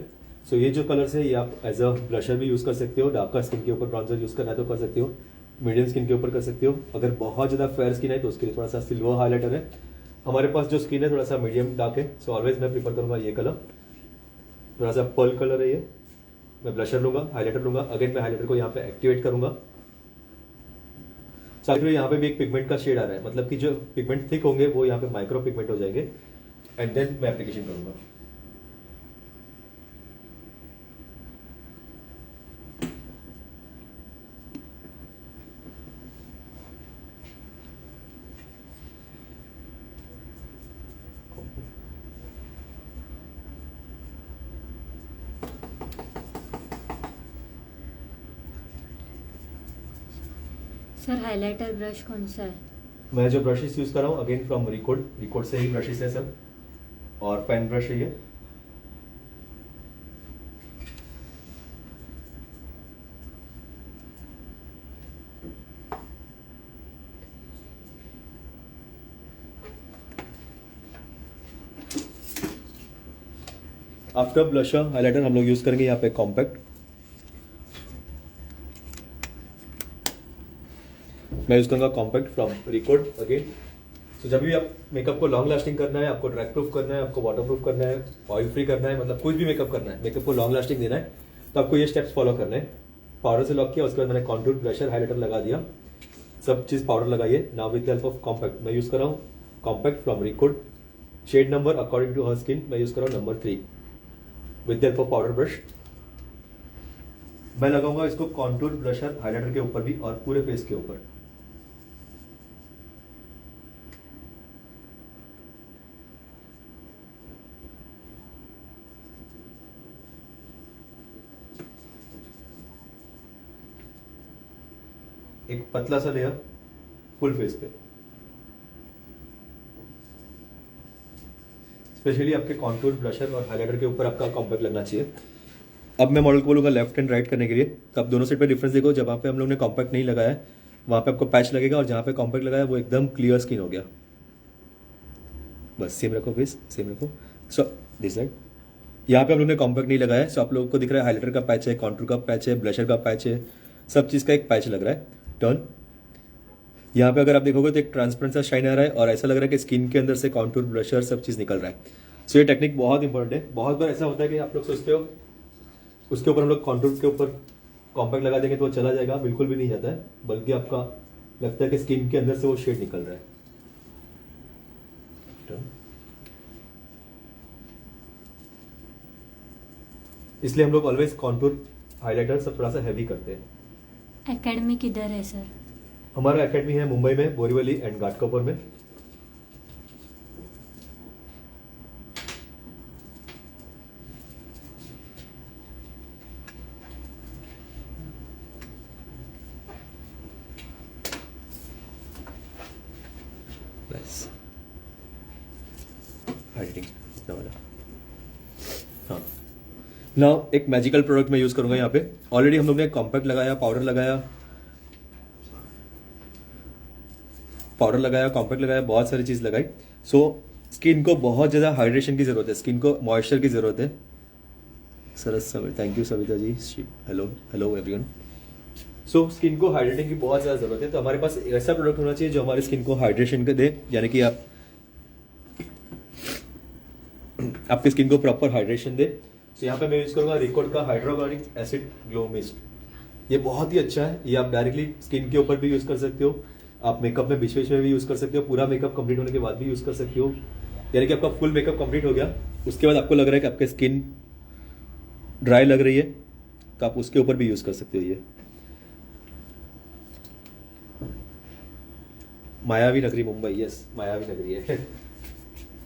सो ये जो कलर्स है ये आप एज अ ब्लशर भी यूज कर सकते हो, डार्कर स्किन के ऊपर ब्राउन्जर यूज करना है तो कर सकते हो, मीडियम स्किन के ऊपर कर सकते हो। अगर बहुत ज्यादा फेयर स्किन है तो उसके लिए थोड़ा सा सिल्वर हाइलाइटर है। हमारे पास जो स्किन है थोड़ा सा मीडियम डार्क है, सो ऑलवेज मैं प्रीफर करूंगा ये कलर। थोड़ा सा पर्ल कलर है ये। मैं ब्लशर लूंगा, हाइलाइटर लूंगा, अगेन मैं हाइलाइटर को यहाँ पे एक्टिवेट करूंगा। साथ में यहाँ पे भी एक पिगमेंट का शेड आ रहा है, मतलब कि जो पिगमेंट थिक होंगे वो यहाँ पे माइक्रो पिगमेंट हो जाएंगे। एंड देन मैं एप्लीकेशन करूंगा। सर हाइलाइटर ब्रश कौन सा है? मैं जो ब्रशेस यूज कर रहा हूँ अगेन फ्रॉम रिकॉर्ड से ही ब्रशेस है सब, और पेन ब्रश है ये। आफ्टर ब्लशर हाइलाइटर हम लोग यूज करेंगे यहाँ पे कॉम्पैक्ट। मैं यूज करूंगा कॉम्पैक्ट फ्रॉम रिकॉर्ड अगेन। तो जब भी आप मेकअप को लॉन्ग लास्टिंग करना है, आपको ड्रैग प्रूफ करना है, आपको वाटर प्रूफ करना है, ऑयल फ्री करना है, मतलब कुछ भी मेकअप करना है, मेकअप को लॉन्ग लास्टिंग देना है, तो आपको ये स्टेप्स फॉलो करने हैं। पाउडर से लॉक किया, उसके बाद मैंने कॉन्टूर, ब्लशर, हाइलाइटर लगा दिया, सब चीज पाउडर लगाइए। Now with the help of compact मैं यूज कर रहा हूँ compact from record, shade number according to her skin मैं यूज कर रहा हूँ number 3 with the help of powder brush. मैं लगाऊंगा इसको कॉन्टूर, ब्लशर, हाइलाइटर के ऊपर भी और पूरे फेस के ऊपर। एक पतला सा लेयर फुल फेस पे, स्पेशली आपके कॉन्टूर, ब्लशर और हाइलाइटर के ऊपर आपका कॉम्पैक्ट लगना चाहिए। अब मैं मॉडल को बोलूंगा लेफ्ट एंड राइट करने के लिए, तो आप दोनों साइड पे डिफरेंस देखो। जहां पे हम लोग ने कॉम्पैक्ट नहीं लगाया है वहां पे आपको पैच लगेगा, और जहां पे कॉम्पैक्ट लगाया वो एकदम क्लियर स्किन हो गया। बस सेम रखो फेस, सेम रखो। सो दिस साइड यहाँ पे हम लोग ने कॉम्पैक्ट नहीं लगाया है, सो आप लोगों को दिख रहा है हाइलाइटर का पैच है, कॉन्टूर का पैच है, ब्लशर का पैच है, सब चीज का एक पैच लग रहा है। टर्न यहाँ पे अगर आप देखोगे तो एक ट्रांसपेरेंट सा शाइन आ रहा है, और ऐसा लग रहा है कि स्किन के अंदर से कॉन्टूर, ब्लशर सब चीज निकल रहा है। सो ये टेक्निक बहुत इंपॉर्टेंट है। बहुत बार ऐसा होता है कि आप लोग सोचते हो उसके ऊपर हम लोग कॉन्टूर के ऊपर कॉम्पैक्ट लगा देंगे तो वो चला जाएगा, बिल्कुल भी नहीं जाता है, बल्कि आपका लगता है कि स्किन के अंदर से वो शेड निकल रहा है। इसलिए हम लोग ऑलवेज कॉन्टूर, हाइलाइटर सब थोड़ा सा हैवी करते हैं। एकेडमी किधर है सर? हमारा एकेडमी है मुंबई में, बोरीवली एंड घाटकोपर में। हाँ, नाउ एक मैजिकल प्रोडक्ट मैं यूज करूंगा यहाँ पे। ऑलरेडी हम लोग ने कॉम्पैक्ट लगाया, पाउडर लगाया, कॉम्पैक्ट लगाया, बहुत सारी चीज लगाई। सो स्किन को बहुत ज्यादा हाइड्रेशन की जरूरत है, स्किन को मॉइस्चर की जरूरत है। Saras, thank you Savita ji, hello hello everyone. So skin को हाइड्रेटिंग की बहुत ज्यादा जरूरत है, तो हमारे पास ऐसा प्रोडक्ट होना चाहिए जो हमारे स्किन को हाइड्रेशन दे, यानी कि आप आपकी स्किन को प्रॉपर हाइड्रेशन दे। तो यहाँ पे मैं यूज करूंगा रिकॉर्ड का हाइड्रोक्लोरिक एसिड ग्लो मिस्ट। ये बहुत ही अच्छा है, ये आप डायरेक्टली स्किन के ऊपर भी यूज कर सकते हो, आप मेकअप में बीच बीच में भी यूज कर सकते हो, पूरा मेकअप कंप्लीट होने के बाद भी यूज कर सकते हो। यानी कि आपका फुल मेकअप कंप्लीट हो गया, उसके बाद आपको लग रहा है कि आपकी स्किन ड्राई लग रही है, तो आप उसके ऊपर भी यूज कर सकते हो। ये मायावी नगरी मुंबई, यस मायावी नगरी है।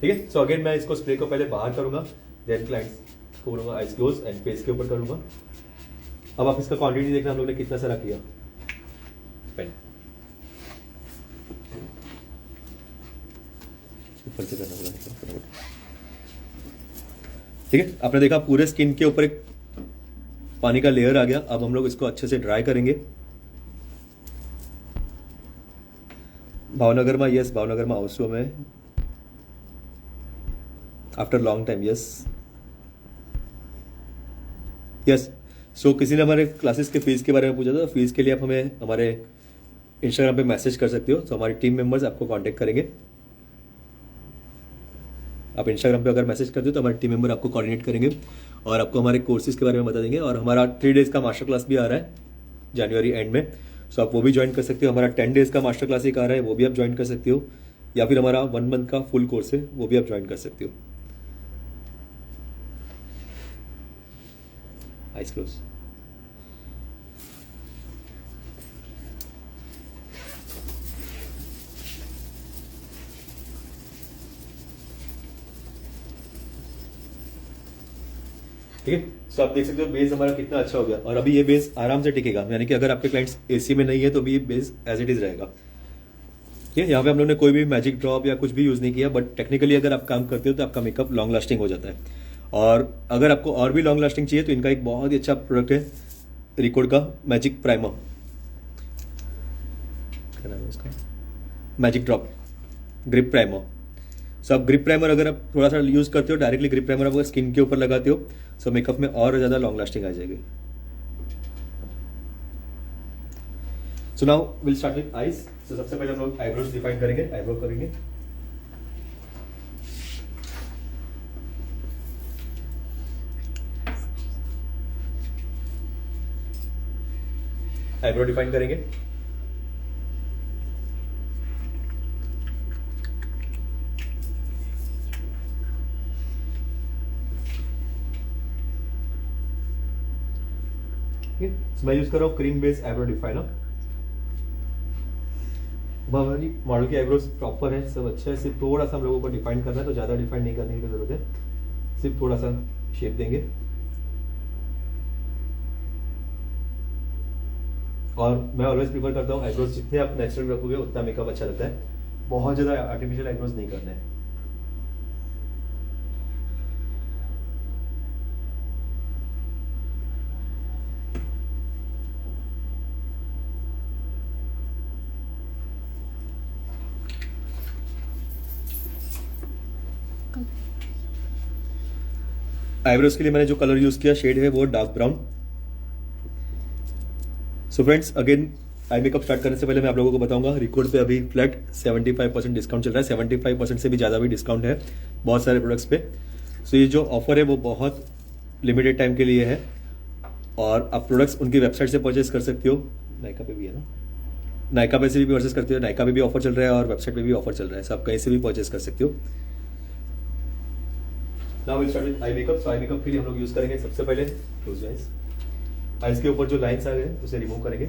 ठीक है, सो अगेन मैं इसको स्प्रे को पहले बाहर करूंगा, देन क्लाइंट्स को बोलूंगा आइज क्लोज एंड फेस के ऊपर करूंगा। अब आप इसका क्वांटिटी देखना हम लोग ने कितना सारा किया। पेन ऊपर से करना पड़ा, ठीक है। आपने देखा पूरे स्किन के ऊपर एक पानी का लेयर आ गया। अब हम लोग इसको अच्छे से ड्राई करेंगे। भावनगर में, यस भावनगर में हाउस में after long time, yes yes. So किसी ने हमारे क्लासेस के फीस के बारे में पूछा था, फीस के लिए आप हमें हमारे इंस्टाग्राम पे मैसेज कर सकते हो, तो हमारी टीम मेंबर्स आपको कांटेक्ट करेंगे। आप इंस्टाग्राम पे अगर मैसेज करते हो तो हमारे टीम मेंबर आपको कोऑर्डिनेट करेंगे और आपको हमारे कोर्सेज के बारे में बता देंगे। और हमारा 3 डेज़ का मास्टर क्लास भी आ रहा है जनवरी एंड में, सो आप वो भी ज्वाइन कर सकते हो। हमारा 10 डेज़ का मास्टर क्लास एक आ रहा है, वो भी आप ज्वाइन कर सकते हो, या फिर हमारा 1 मंथ का फुल कोर्स है, वो भी आप ज्वाइन कर सकते हो। Eyes close. ठीक है, सो आप देख सकते हो बेस हमारा कितना अच्छा हो गया, और अभी ये बेस आराम से टिकेगा, यानी कि अगर आपके क्लाइंट्स एसी में नहीं है तो भी ये बेस एज इट इज रहेगा। ठीक है, यहाँ पे हम लोगों ने कोई भी मैजिक ड्रॉप या कुछ भी यूज नहीं किया, बट टेक्निकली अगर आप काम करते हो तो आपका मेकअप लॉन्ग लास्टिंग हो जाता है। और अगर आपको और भी लॉन्ग लास्टिंग चाहिए तो इनका एक बहुत ही अच्छा प्रोडक्ट है रिकॉर्ड का मैजिक प्राइमर, क्या नाम है उसका, मैजिक ड्रॉप ग्रिप प्राइमर। सो आप ग्रिप प्राइमर अगर आप थोड़ा सा यूज करते हो, डायरेक्टली ग्रिप प्राइमर आप स्किन के ऊपर लगाते हो, सो मेकअप में और ज़्यादा लॉन्ग लास्टिंग आ जाएगी। So now will start with eyes. So सबसे पहले हम लोग आईब्रोज डिफाइन करेंगे, आईब्रो करेंगे। आईब्रो डिफाइन करेंगे। मैं यूज कर रहा हूँ क्रीम बेस आईब्रो डिफाइनर। हमारी मॉडल की आईब्रोज प्रॉपर है, सब अच्छा है, सिर्फ थोड़ा सा हम लोगों को डिफाइन करना है, तो ज़्यादा डिफाइन नहीं करने की जरूरत है, सिर्फ थोड़ा सा शेप देंगे। और मैं ऑलवेज प्रीफर करता हूँ आईब्रोज जितने आप नेचुरल रखोगे उतना मेकअप अच्छा लगता है, बहुत ज़्यादा आर्टिफिशियल आईब्रोज नहीं करना है। आईब्रोज के लिए मैंने जो कलर यूज किया शेड है वो dark brown. So friends again eye makeup start करने से पहले मैं आप लोगों को बताऊंगा, रिकॉर्ड पे अभी फ्लैट 75% डिस्काउंट चल रहा है, 75% से भी ज़्यादा भी डिस्काउंट है बहुत सारे प्रोडक्ट्स पे। सो ये जो ऑफर है वो बहुत लिमिटेड टाइम के लिए है, और आप प्रोडक्ट्स उनकी वेबसाइट से परचेज कर सकते हो, नायका पे भी है ना, नायका पे से भी परचेज करते हो, नायका पे भी ऑफर चल रहा है और वेबसाइट पे भी ऑफर चल रहा है, सो आप कहीं से भी परचेज कर सकते हो। Now will start with eye makeup. So eye makeup के लिए हम लोग यूज करेंगे सबसे पहले क्लोज आइज। आइज के ऊपर जो लाइंस आ गए हैं उसे रिमूव करेंगे।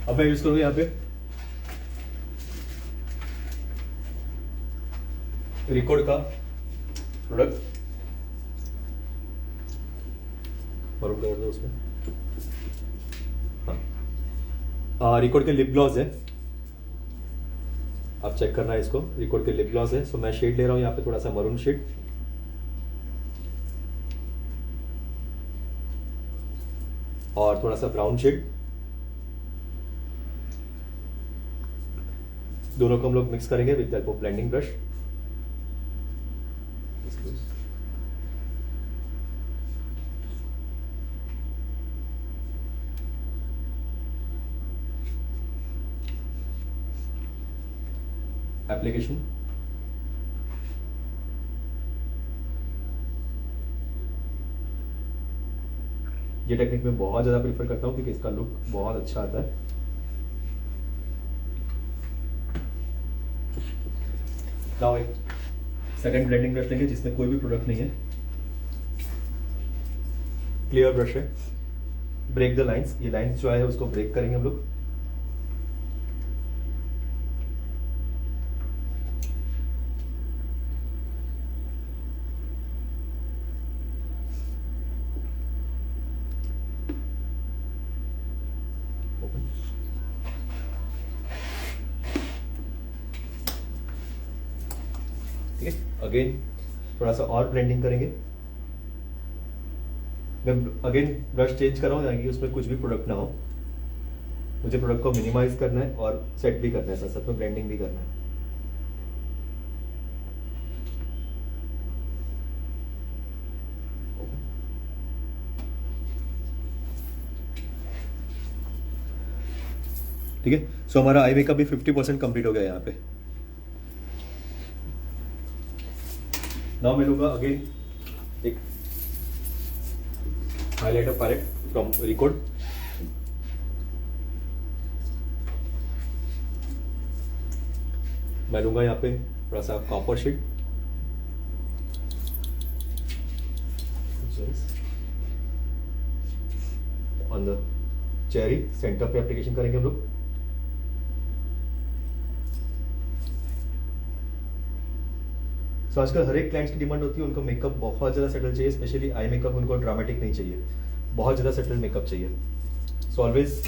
अब मैं यूज करूंगा यहाँ पे रिकॉर्ड का प्रोडक्ट, मरून कलर दो उसमें, हाँ रिकॉर्ड के लिप ग्लॉस है, आप चेक करना है इसको, रिकॉर्ड के लिप ग्लॉस है। सो मैं शेड ले रहा हूँ यहाँ पे थोड़ा सा मरून शेड, और थोड़ा सा ब्राउन शेड, दोनों को हम लोग मिक्स करेंगे with the help of blending brush. Application ये टेक्निक में बहुत ज्यादा प्रीफर करता हूं क्योंकि इसका लुक बहुत अच्छा आता है। नाउ एक सेकंड ब्लेंडिंग ब्रश लेंगे जिसमें कोई भी प्रोडक्ट नहीं है, क्लियर ब्रश है, ब्रेक द लाइंस, ये लाइंस जो है उसको ब्रेक करेंगे हम लोग। ठीक है, अगेन थोड़ा सा और ब्लेंडिंग करेंगे। मैं अगेन ब्रश चेंज कर रहा हूँ ताकि उसमें कुछ भी प्रोडक्ट ना हो, मुझे प्रोडक्ट को मिनिमाइज करना है और सेट भी करना है, साथ साथ में ब्लेंडिंग भी करना है। ठीक है। सो हमारा आई मेकअप भी 50% कंप्लीट हो गया यहाँ पे। नाउ मैं लूंगा अगेन एक हाइलाइटर पैलेट फ्रॉम रिकॉर्ड। मैं लूंगा यहाँ पे थोड़ा सा copper shade, on the cherry centre पे एप्लीकेशन करेंगे हम लोग। तो आजकल हर एक क्लाइंट्स की डिमांड होती है, उनको मेकअप बहुत ज़्यादा सेटल चाहिए, स्पेशली आई मेकअप उनको ड्रामेटिक नहीं चाहिए, बहुत ज़्यादा सेटल मेकअप चाहिए। सो ऑलवेज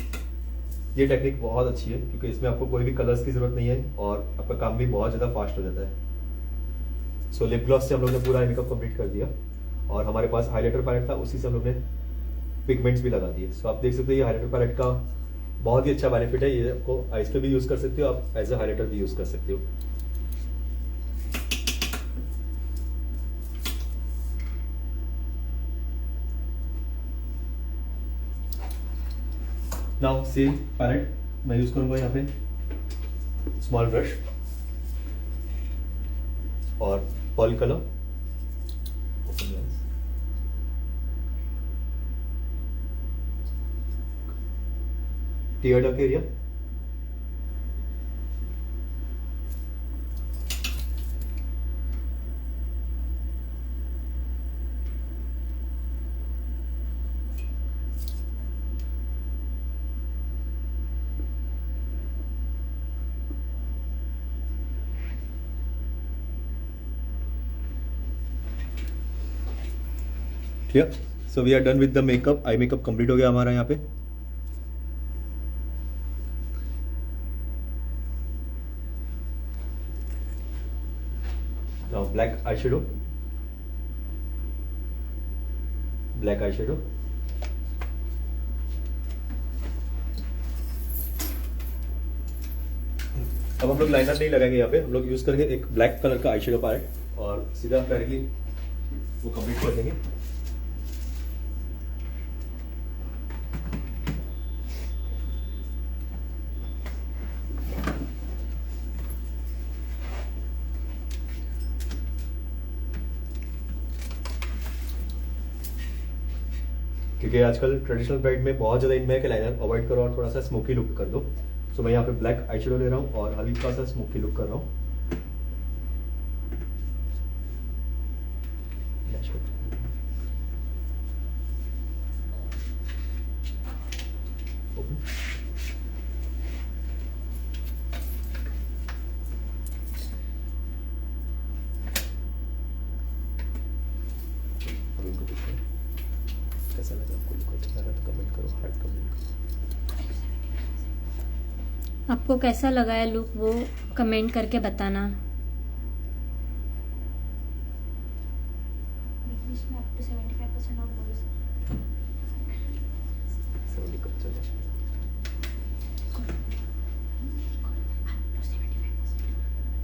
ये टेक्निक बहुत अच्छी है क्योंकि इसमें आपको कोई भी कलर्स की जरूरत नहीं है और आपका काम भी बहुत ज़्यादा फास्ट हो जाता है। सो लिप ग्लॉस से हम लोग ने पूरा आई मेकअप कंप्लीट कर दिया और हमारे पास हाइलाइटर पैलेट था, उसी से हम लोग ने पिगमेंट्स भी लगा दिए। सो आप देख सकते हो ये हाइलाइटर पैलेट का बहुत ही अच्छा बेनिफिट है, ये आपको आइज पे भी यूज़ कर सकते हो, आप एज ए हाइलाइटर भी यूज़ कर सकते हो। नाउ सेम पैलेट मैं यूज करूंगा यहाँ पे स्मॉल ब्रश और pearl colour, tear duct area, clear. So we are done with the makeup, eye makeup complete हो गया हमारा यहाँ पे। Now black eye shadow, black eye shadow, अब हम लोग लाइनर नहीं लगाएंगे यहाँ पे, हम लोग यूज करेंगे एक ब्लैक कलर का आई शेडो पैलेट और सीधा डायरेक्टली वो कंप्लीट कर देंगे। क्योंकि आजकल ट्रेडिशनल ब्राइड में बहुत ज़्यादा इनमें है कि लाइनर अवॉइड करो और थोड़ा सा स्मोकी लुक कर दो। सो मैं यहाँ पे ब्लैक आई शेडो ले रहा हूँ और हल्का सा स्मोकी लुक कर रहा हूँ। कैसा लगा आपको, लुक अच्छा लगा तो कमेंट करो, हार्ट कमेंट करो। आपको कैसा लगा है लुक, वो कमेंट करके बताना।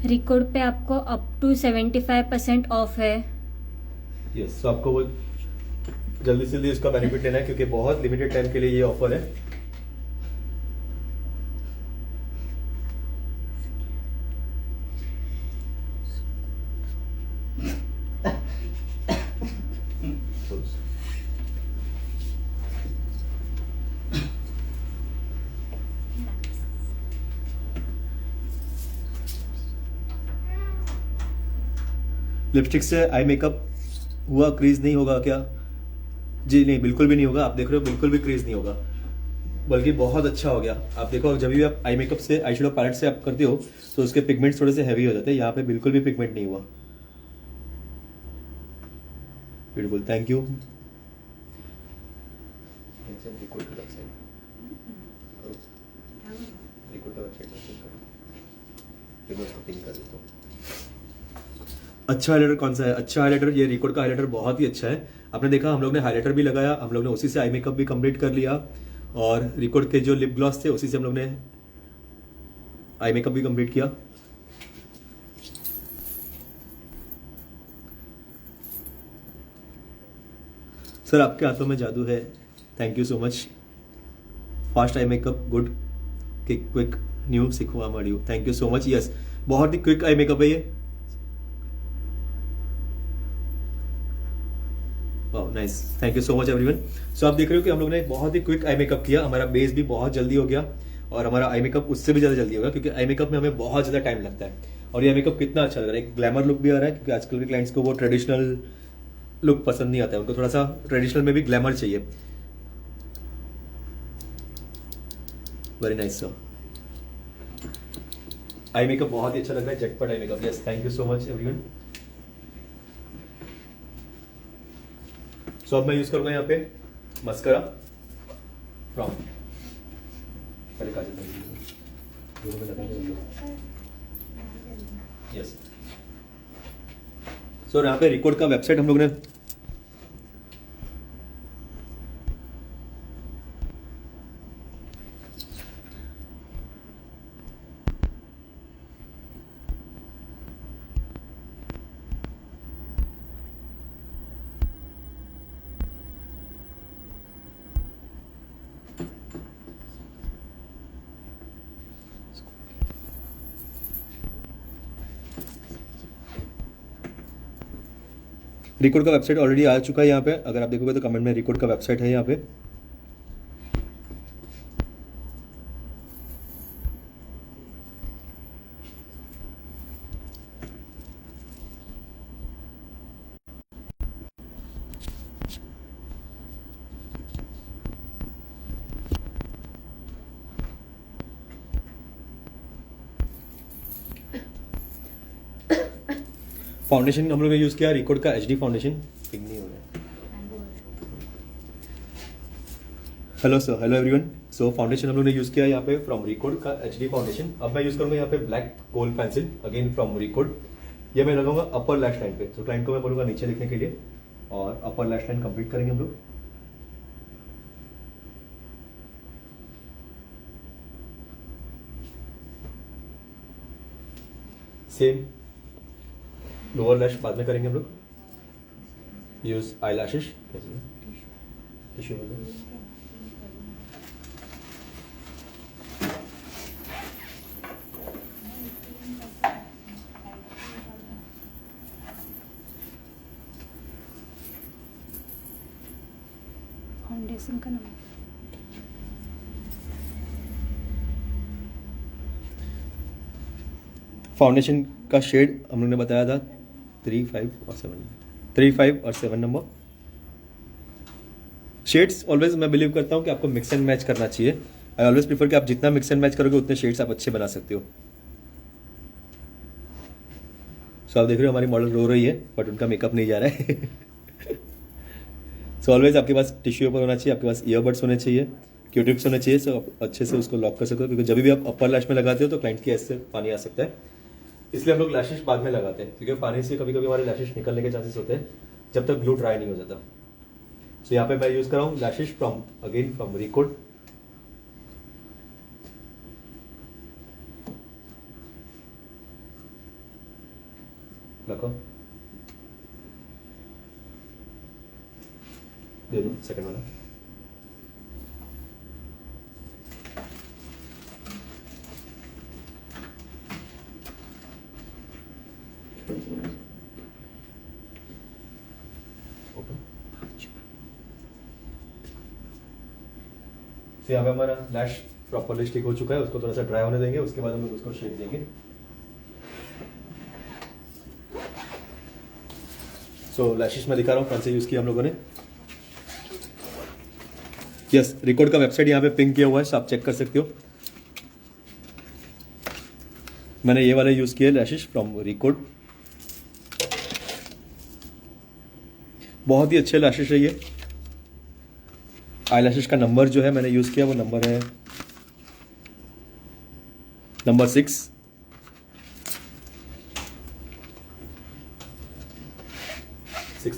रिकॉर्ड पे आपको अप टू 75% ऑफ है। यस, तो आपको वो जल्दी से जल्दी उसका बेनिफिट लेना है क्योंकि बहुत लिमिटेड टाइम के लिए ये ऑफर है। लिपस्टिक से आई मेकअप हुआ क्रीज नहीं होगा क्या? जी नहीं, बिल्कुल भी नहीं होगा। आप देख रहे हो बिल्कुल भी क्रीज नहीं होगा, बल्कि बहुत अच्छा हो गया। आप देखो जब भी आप आई मेकअप से आई शेडो पैलेट से आप करते हो तो उसके पिगमेंट्स थोड़े से हैवी हो जाते हैं, यहाँ पे बिल्कुल भी पिगमेंट नहीं हुआ। Beautiful, thank you. अच्छा हाइलाइटर कौन सा है? अच्छा हाइलाइटर ये रिकॉर्ड का हाइलाइटर बहुत ही अच्छा है। आपने देखा हम लोग ने हाइलाइटर भी लगाया, हम लोग ने उसी से आई मेकअप भी कंप्लीट कर लिया और रिकॉर्ड के जो लिप ग्लॉस थे उसी से हम लोग ने आई मेकअप भी कंप्लीट किया। सर आपके हाथों में जादू है, thank you so much. Fast eye makeup, good. Quick new सिखवा मॉड्यू, thank you so much. Yes, बहुत ही क्विक आई मेकअप है ये। वाह nice, thank you so much everyone. So आप देख रहे हो कि हम लोग ने बहुत ही क्विक आई मेकअप किया, हमारा बेस भी बहुत जल्दी हो गया और हमारा आई मेकअप उससे भी ज्यादा जल्दी होगा, क्योंकि आई मेकअप में हमें बहुत ज्यादा टाइम लगता है। और ये मेकअप कितना अच्छा लग रहा है, एक ग्लैमर लुक भी आ रहा है, क्योंकि आजकल के क्लाइंट्स को वो ट्रेडिशनल लुक पसंद नहीं आता है, उनको थोड़ा सा ट्रेडिशनल में भी ग्लैमर चाहिए। Very nice sir, eye makeup बहुत ही अच्छा लग रहा है, झटपट eye makeup. Yes, thank you so much everyone. So अब मैं यूज करूंगा यहाँ पे मस्करा फ्रॉम, पहले काजल यस। सो यहाँ पे रिकॉर्ड का वेबसाइट हम लोग ने रिकॉर्ड का वेबसाइट ऑलरेडी आ चुका है यहाँ पे, अगर आप देखोगे तो कमेंट में रिकॉर्ड का वेबसाइट है यहाँ पे। फाउंडेशन हम लोग ने यूज किया रिकॉर्ड का HD फाउंडेशन। नहीं हो रहा है। Hello sir, hello everyone. So foundation हम लोग ने यूज किया यहाँ पे फ्रॉम रिकॉर्ड का HD फाउंडेशन। अब मैं यूज करूंगा यहाँ पे black gold pencil again from Record. ये मैं लगाऊंगा अपर लैश लाइन पे, तो क्लाइंट को मैं बोलूंगा नीचे लिखने के लिए, और अपर लैश लाइन कंप्लीट करेंगे हम लोग। सेम लोअर लैश बाद में करेंगे हम लोग। Use eye lashes, tissue foundation का नाम फाउंडेशन का शेड हम लोग ने बताया था 3, 5 और 7, 3, 5 और 7 नंबर। शेड्स ऑलवेज मैं बिलीव करता हूँ कि आपको मिक्स एंड मैच करना चाहिए। आई ऑलवेज प्रीफर कि आप जितना मिक्स एंड मैच करोगे उतने शेड्स आप अच्छे बना सकते हो। सो आप देख रहे हो हमारी मॉडल रो रही है, बट उनका मेकअप नहीं जा रहा है। सो ऑलवेज आपके पास टिश्यू पेपर होना चाहिए, आपके पास ईयरबड्स होने चाहिए, क्यूटिप्स होने चाहिए, सो आप अच्छे से उसको लॉक कर सकते हो, क्योंकि जब भी आप अपर लैश में लगाते हो तो क्लाइंट की ऐसे पानी आ सकता है, इसलिए हम लोग लैशेस बाद में लगाते हैं, क्योंकि पानी से कभी कभी हमारे लैशेस निकलने के चांसेस होते हैं जब तक ग्लू ड्राई नहीं हो जाता। सो यहाँ पे मैं यूज कर रहा हूँ lashes from again from record. लगा दे दो सेकंड वाला। तो यहाँ पे हमारा लैश प्रॉपरली स्टिक हो चुका है, उसको थोड़ा सा ड्राई होने देंगे, उसके बाद हम लोग उसको शेड देंगे। सो लैशेस में दिखा रहा हूँ कौन से यूज किया हम लोगों ने। यस, रिकॉर्ड का वेबसाइट यहाँ पे पिंक किया हुआ है, सो आप चेक कर सकते हो। मैंने ये वाले यूज किए लैशेस फ्रॉम रिकॉर्ड, बहुत ही अच्छे लैशेस है ये। आई लैशेस का नंबर जो है मैंने यूज किया वो नंबर है नंबर 6।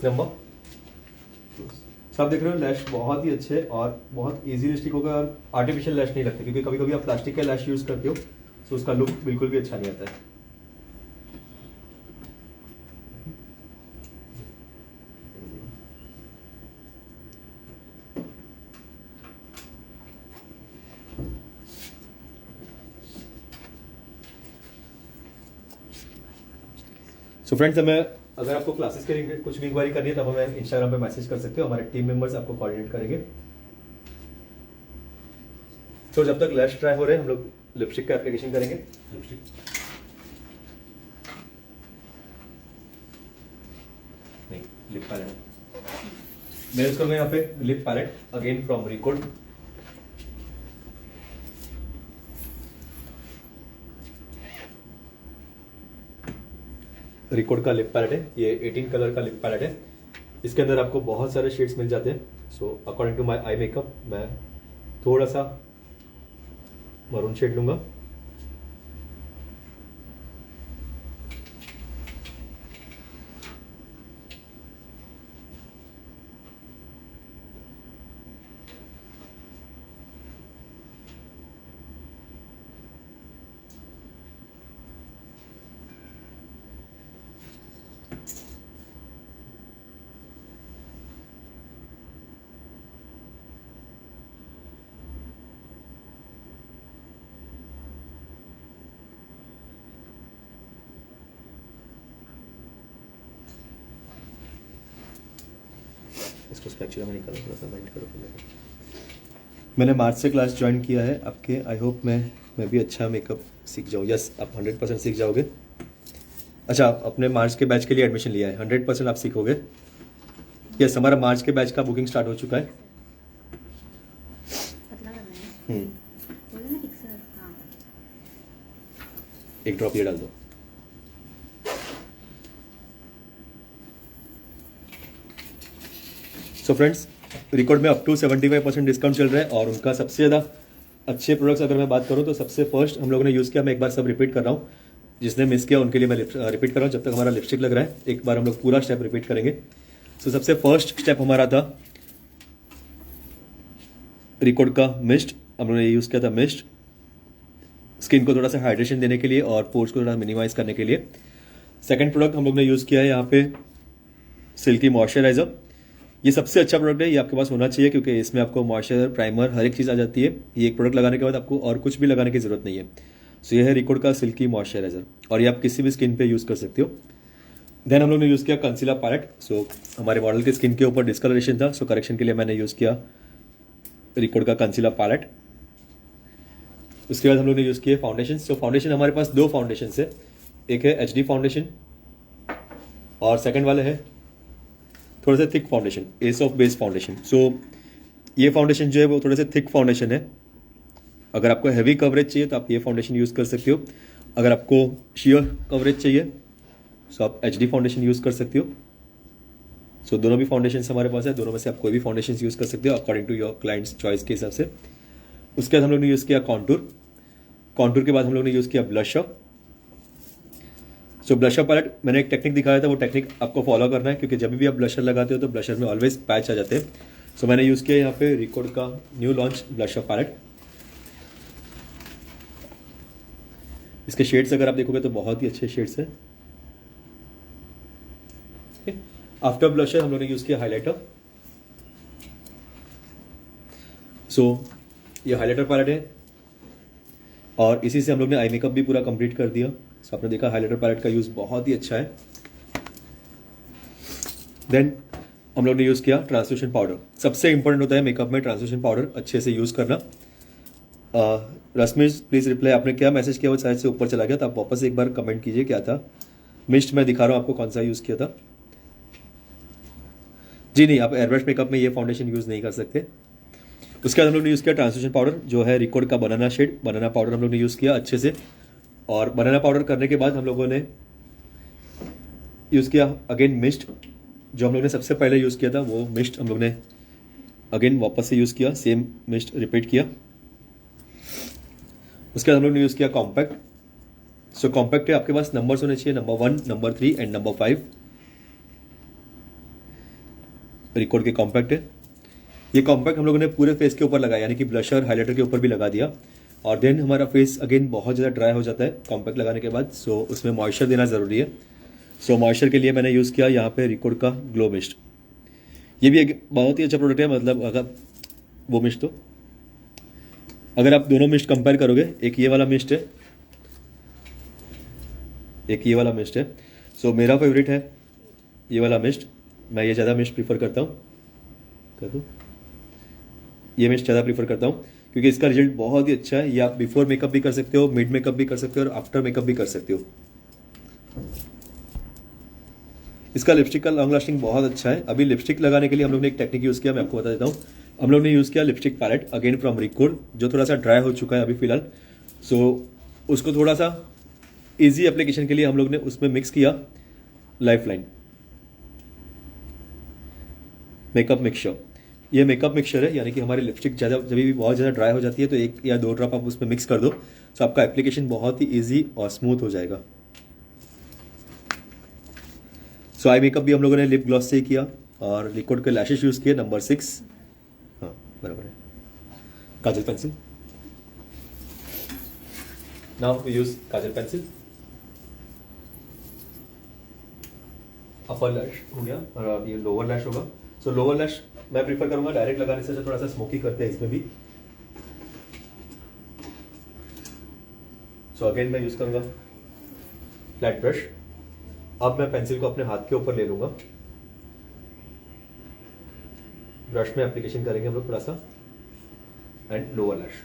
नंबर। सब देख रहे हो लैश बहुत ही अच्छे और बहुत इजीली स्टिक होगा, और आर्टिफिशियल लैश नहीं लगते, क्योंकि कभी कभी आप प्लास्टिक के लैश यूज करते हो तो उसका लुक बिल्कुल भी अच्छा नहीं आता है। सो फ्रेंड्स, हमें अगर आपको क्लासेस के लिए कुछ भी इंक्वायरी करनी है तो हमें इंस्टाग्राम पे मैसेज कर सकते हो, हमारे टीम मेंबर्स आपको कोऑर्डिनेट करेंगे। तो जब तक लैश ट्राई हो रहे हैं हम लोग लिपस्टिक का एप्लीकेशन करेंगे। लिपस्टिक नहीं, लिप पैलेट मैं यूज करूंगा यहाँ पे lip palette again from record. Record का लिप पैलेट है, ये 18 कलर का लिप पैलेट है। इसके अंदर आपको बहुत सारे शेड्स मिल जाते हैं। So according to my eye makeup मैं थोड़ा सा मरून शेड लूंगा। इसको स्पैचुला में निकालो, थोड़ा सा बेंड करो पहले। मैंने मार्च से क्लास ज्वाइन किया है आपके। आई होप मैं भी अच्छा मेकअप सीख जाऊँ। यस, आप 100% सीख जाओगे। अच्छा, अपने मार्च के बैच के लिए एडमिशन लिया है, 100% आप सीखोगे। यस, हमारा मार्च के बैच का बुकिंग स्टार्ट हो चुका है। एक ड्रॉप ये डाल दो। सो फ्रेंड्स, रिकॉर्ड में अप टू 75% डिस्काउंट चल रहा है और उनका सबसे ज़्यादा अच्छे प्रोडक्ट्स अगर मैं बात करूं तो सबसे फर्स्ट हम लोगों ने यूज़ किया, मैं एक बार सब रिपीट कर रहा हूं, जिसने मिस किया उनके लिए मैं रिपीट कर रहा हूं। जब तक हमारा लिपस्टिक लग रहा है एक बार हम लोग पूरा स्टेप रिपीट करेंगे। सो सबसे फर्स्ट स्टेप हमारा था रिकॉर्ड का मिस्ट। हम लोगों ने यूज़ किया था मिस्ट, स्किन को थोड़ा सा हाइड्रेशन देने के लिए और पोर्स को थोड़ा मिनिमाइज करने के लिए। सेकेंड प्रोडक्ट हम लोग ने यूज़ किया है यहाँ पे सिल्की मॉइस्चराइजर। ये सबसे अच्छा प्रोडक्ट है, ये आपके पास होना चाहिए क्योंकि इसमें आपको मॉइस्चराइजर, प्राइमर, हर एक चीज़ आ जाती है। ये एक प्रोडक्ट लगाने के बाद आपको और कुछ भी लगाने की जरूरत नहीं है। सो ये है रिकॉर्ड का सिल्की मॉइस्चराइजर और ये आप किसी भी स्किन पे यूज़ कर सकते हो। देन हम लोग ने यूज़ किया कंसीलर पैलेट। सो हमारे मॉडल के स्किन के ऊपर डिस्कलरेशन था, सो करेक्शन के लिए मैंने यूज़ किया रिकॉर्ड का कंसीलर पैलेट। उसके बाद हम लोग ने यूज़ किए फाउंडेशन। सो फाउंडेशन हमारे पास दो फाउंडेशन है, एक है HD फाउंडेशन और सेकेंड वाले है थोड़ा सा thick foundation, as of base foundation. So ये फाउंडेशन जो है वो थोड़े से थिक फाउंडेशन है। अगर आपको हैवी कवरेज चाहिए तो आप ये फाउंडेशन यूज़ कर सकते हो। अगर आपको शेयर कवरेज चाहिए तो आप HD फाउंडेशन यूज़ कर सकते हो। सो दोनों भी फाउंडेशन हमारे पास है, दोनों में से आप कोई भी फाउंडेशन यूज़ कर सकते हो according to your clients choice के हिसाब से। उसके बाद हम लोग ने यूज़ किया कॉन्टूर। कॉन्टूर के बाद हम लोग ने यूज़ किया ब्लशर। सो ब्लशर पैलेट मैंने एक टेक्निक दिखाया था, वो टेक्निक आपको फॉलो करना है क्योंकि जब भी आप ब्लशर लगाते हो तो ब्लशर में ऑलवेज पैच आ जाते हैं। सो मैंने यूज़ किया यहाँ पे रिकॉर्ड का न्यू लॉन्च ब्लशर पैलेट। इसके शेड्स अगर आप देखोगे तो बहुत ही अच्छे शेड्स हैं। आफ्टर ब्लशर हम लोग ने यूज़ किया हाईलाइटर। सो ये हाईलाइटर पैलेट है और इसी से हम लोग ने आई मेकअप भी पूरा कंप्लीट कर दिया। सो आपने देखा हाईलाइटर पैलेट का यूज़ बहुत ही अच्छा है। देन हम लोग ने यूज़ किया ट्रांसल्यूशन पाउडर। सबसे इंपॉर्टेंट होता है मेकअप में ट्रांसल्यूशन पाउडर अच्छे से यूज़ करना। रश्मि प्लीज़ रिप्लाई, आपने क्या मैसेज किया वो शायद से ऊपर चला गया, तो आप वापस एक बार कमेंट कीजिए क्या था। मिस्ट मैं दिखा रहा हूँ आपको कौन सा यूज़ किया था। जी नहीं, आप एयरब्रश मेकअप में ये फाउंडेशन यूज़ नहीं कर सकते। उसके बाद हम लोग ने यूज़ किया ट्रांसल्यूशन पाउडर जो है रिकॉर्ड का बनाना शेड। बनाना पाउडर हम लोग ने यूज़ किया अच्छे से और बनाना पाउडर करने के बाद हम लोगों ने यूज़ किया अगेन मिस्ट। जो हम लोग ने सबसे पहले यूज़ किया था वो मिस्ट हम लोग ने अगेन वापस से यूज़ किया, सेम मिस्ट रिपीट किया। उसके बाद हम लोग ने यूज़ किया कॉम्पैक्ट। सो कॉम्पैक्ट है आपके पास नंबर्स होने चाहिए, number 1, number 3 and number 5। Record के कॉम्पैक्ट है। ये कॉम्पैक्ट हम लोगों ने पूरे फेस के ऊपर लगाया, यानी कि ब्लशर हाइलाइटर के ऊपर भी लगा दिया। और देन हमारा फेस अगेन बहुत ज़्यादा ड्राई हो जाता है कॉम्पैक्ट लगाने के बाद। सो उसमें मॉइस्चर देना ज़रूरी है। सो मॉइस्चर के लिए मैंने यूज़ किया यहाँ पे रिकॉर्ड का ग्लो मिस्ट। ये भी एक बहुत ही अच्छा प्रोडक्ट है, मतलब अगर वो मिस्ट तो अगर आप दोनों मिस्ट कंपेयर करोगे, एक ये वाला मिस्ट है, एक ये वाला मिस्ट है, सो मेरा फेवरेट है ये वाला मिस्ट, मैं ये ज़्यादा मिस्ट प्रीफर करता हूँ, कर दूँ, ये मिस्ट ज़्यादा प्रीफर करता हूँ क्योंकि इसका रिजल्ट बहुत ही अच्छा है। ये आप बिफोर मेकअप भी कर सकते हो, मिड मेकअप भी कर सकते हो और आफ्टर मेकअप भी कर सकते हो। इसका लिपस्टिक का लॉन्ग लास्टिंग बहुत अच्छा है। अभी लिपस्टिक लगाने के लिए हम लोग ने एक टेक्निक यूज़ किया, मैं आपको बता देता हूँ। हम लोग ने यूज़ किया lipstick palette again from record, जो थोड़ा सा ड्राई हो चुका है अभी फिलहाल। सो उसको थोड़ा सा इजी एप्लीकेशन के लिए हम लोग ने उसमें मिक्स किया लाइफलाइन मेकअप मिक्सचर। ये मेकअप मिक्सचर है, यानी कि हमारी लिपस्टिक ज़्यादा जब भी बहुत ज़्यादा ड्राई हो जाती है तो 1 या 2 ड्रॉप आप उसमें मिक्स कर दो, तो आपका एप्लीकेशन बहुत ही ईजी और स्मूथ हो जाएगा। सो आई मेकअप भी हम लोगों ने लिप ग्लॉस से ही किया और लिक्विड के लैशेस यूज़ किए नंबर 6। हाँ बराबर है। Kajal pencil, now we use kajal pencil. Upper lash हो गया और ये लोअर लैश होगा। सो लोअर लैश मैं प्रीफर करूंगा डायरेक्ट लगाने से, थोड़ा सा स्मोकी करते हैं इसमें भी। सो अगेन मैं यूज करूंगा फ्लैट ब्रश। अब मैं पेंसिल को अपने हाथ के ऊपर ले लूंगा, ब्रश में एप्लीकेशन करेंगे हम लोग थोड़ा सा, एंड लोअर लैश।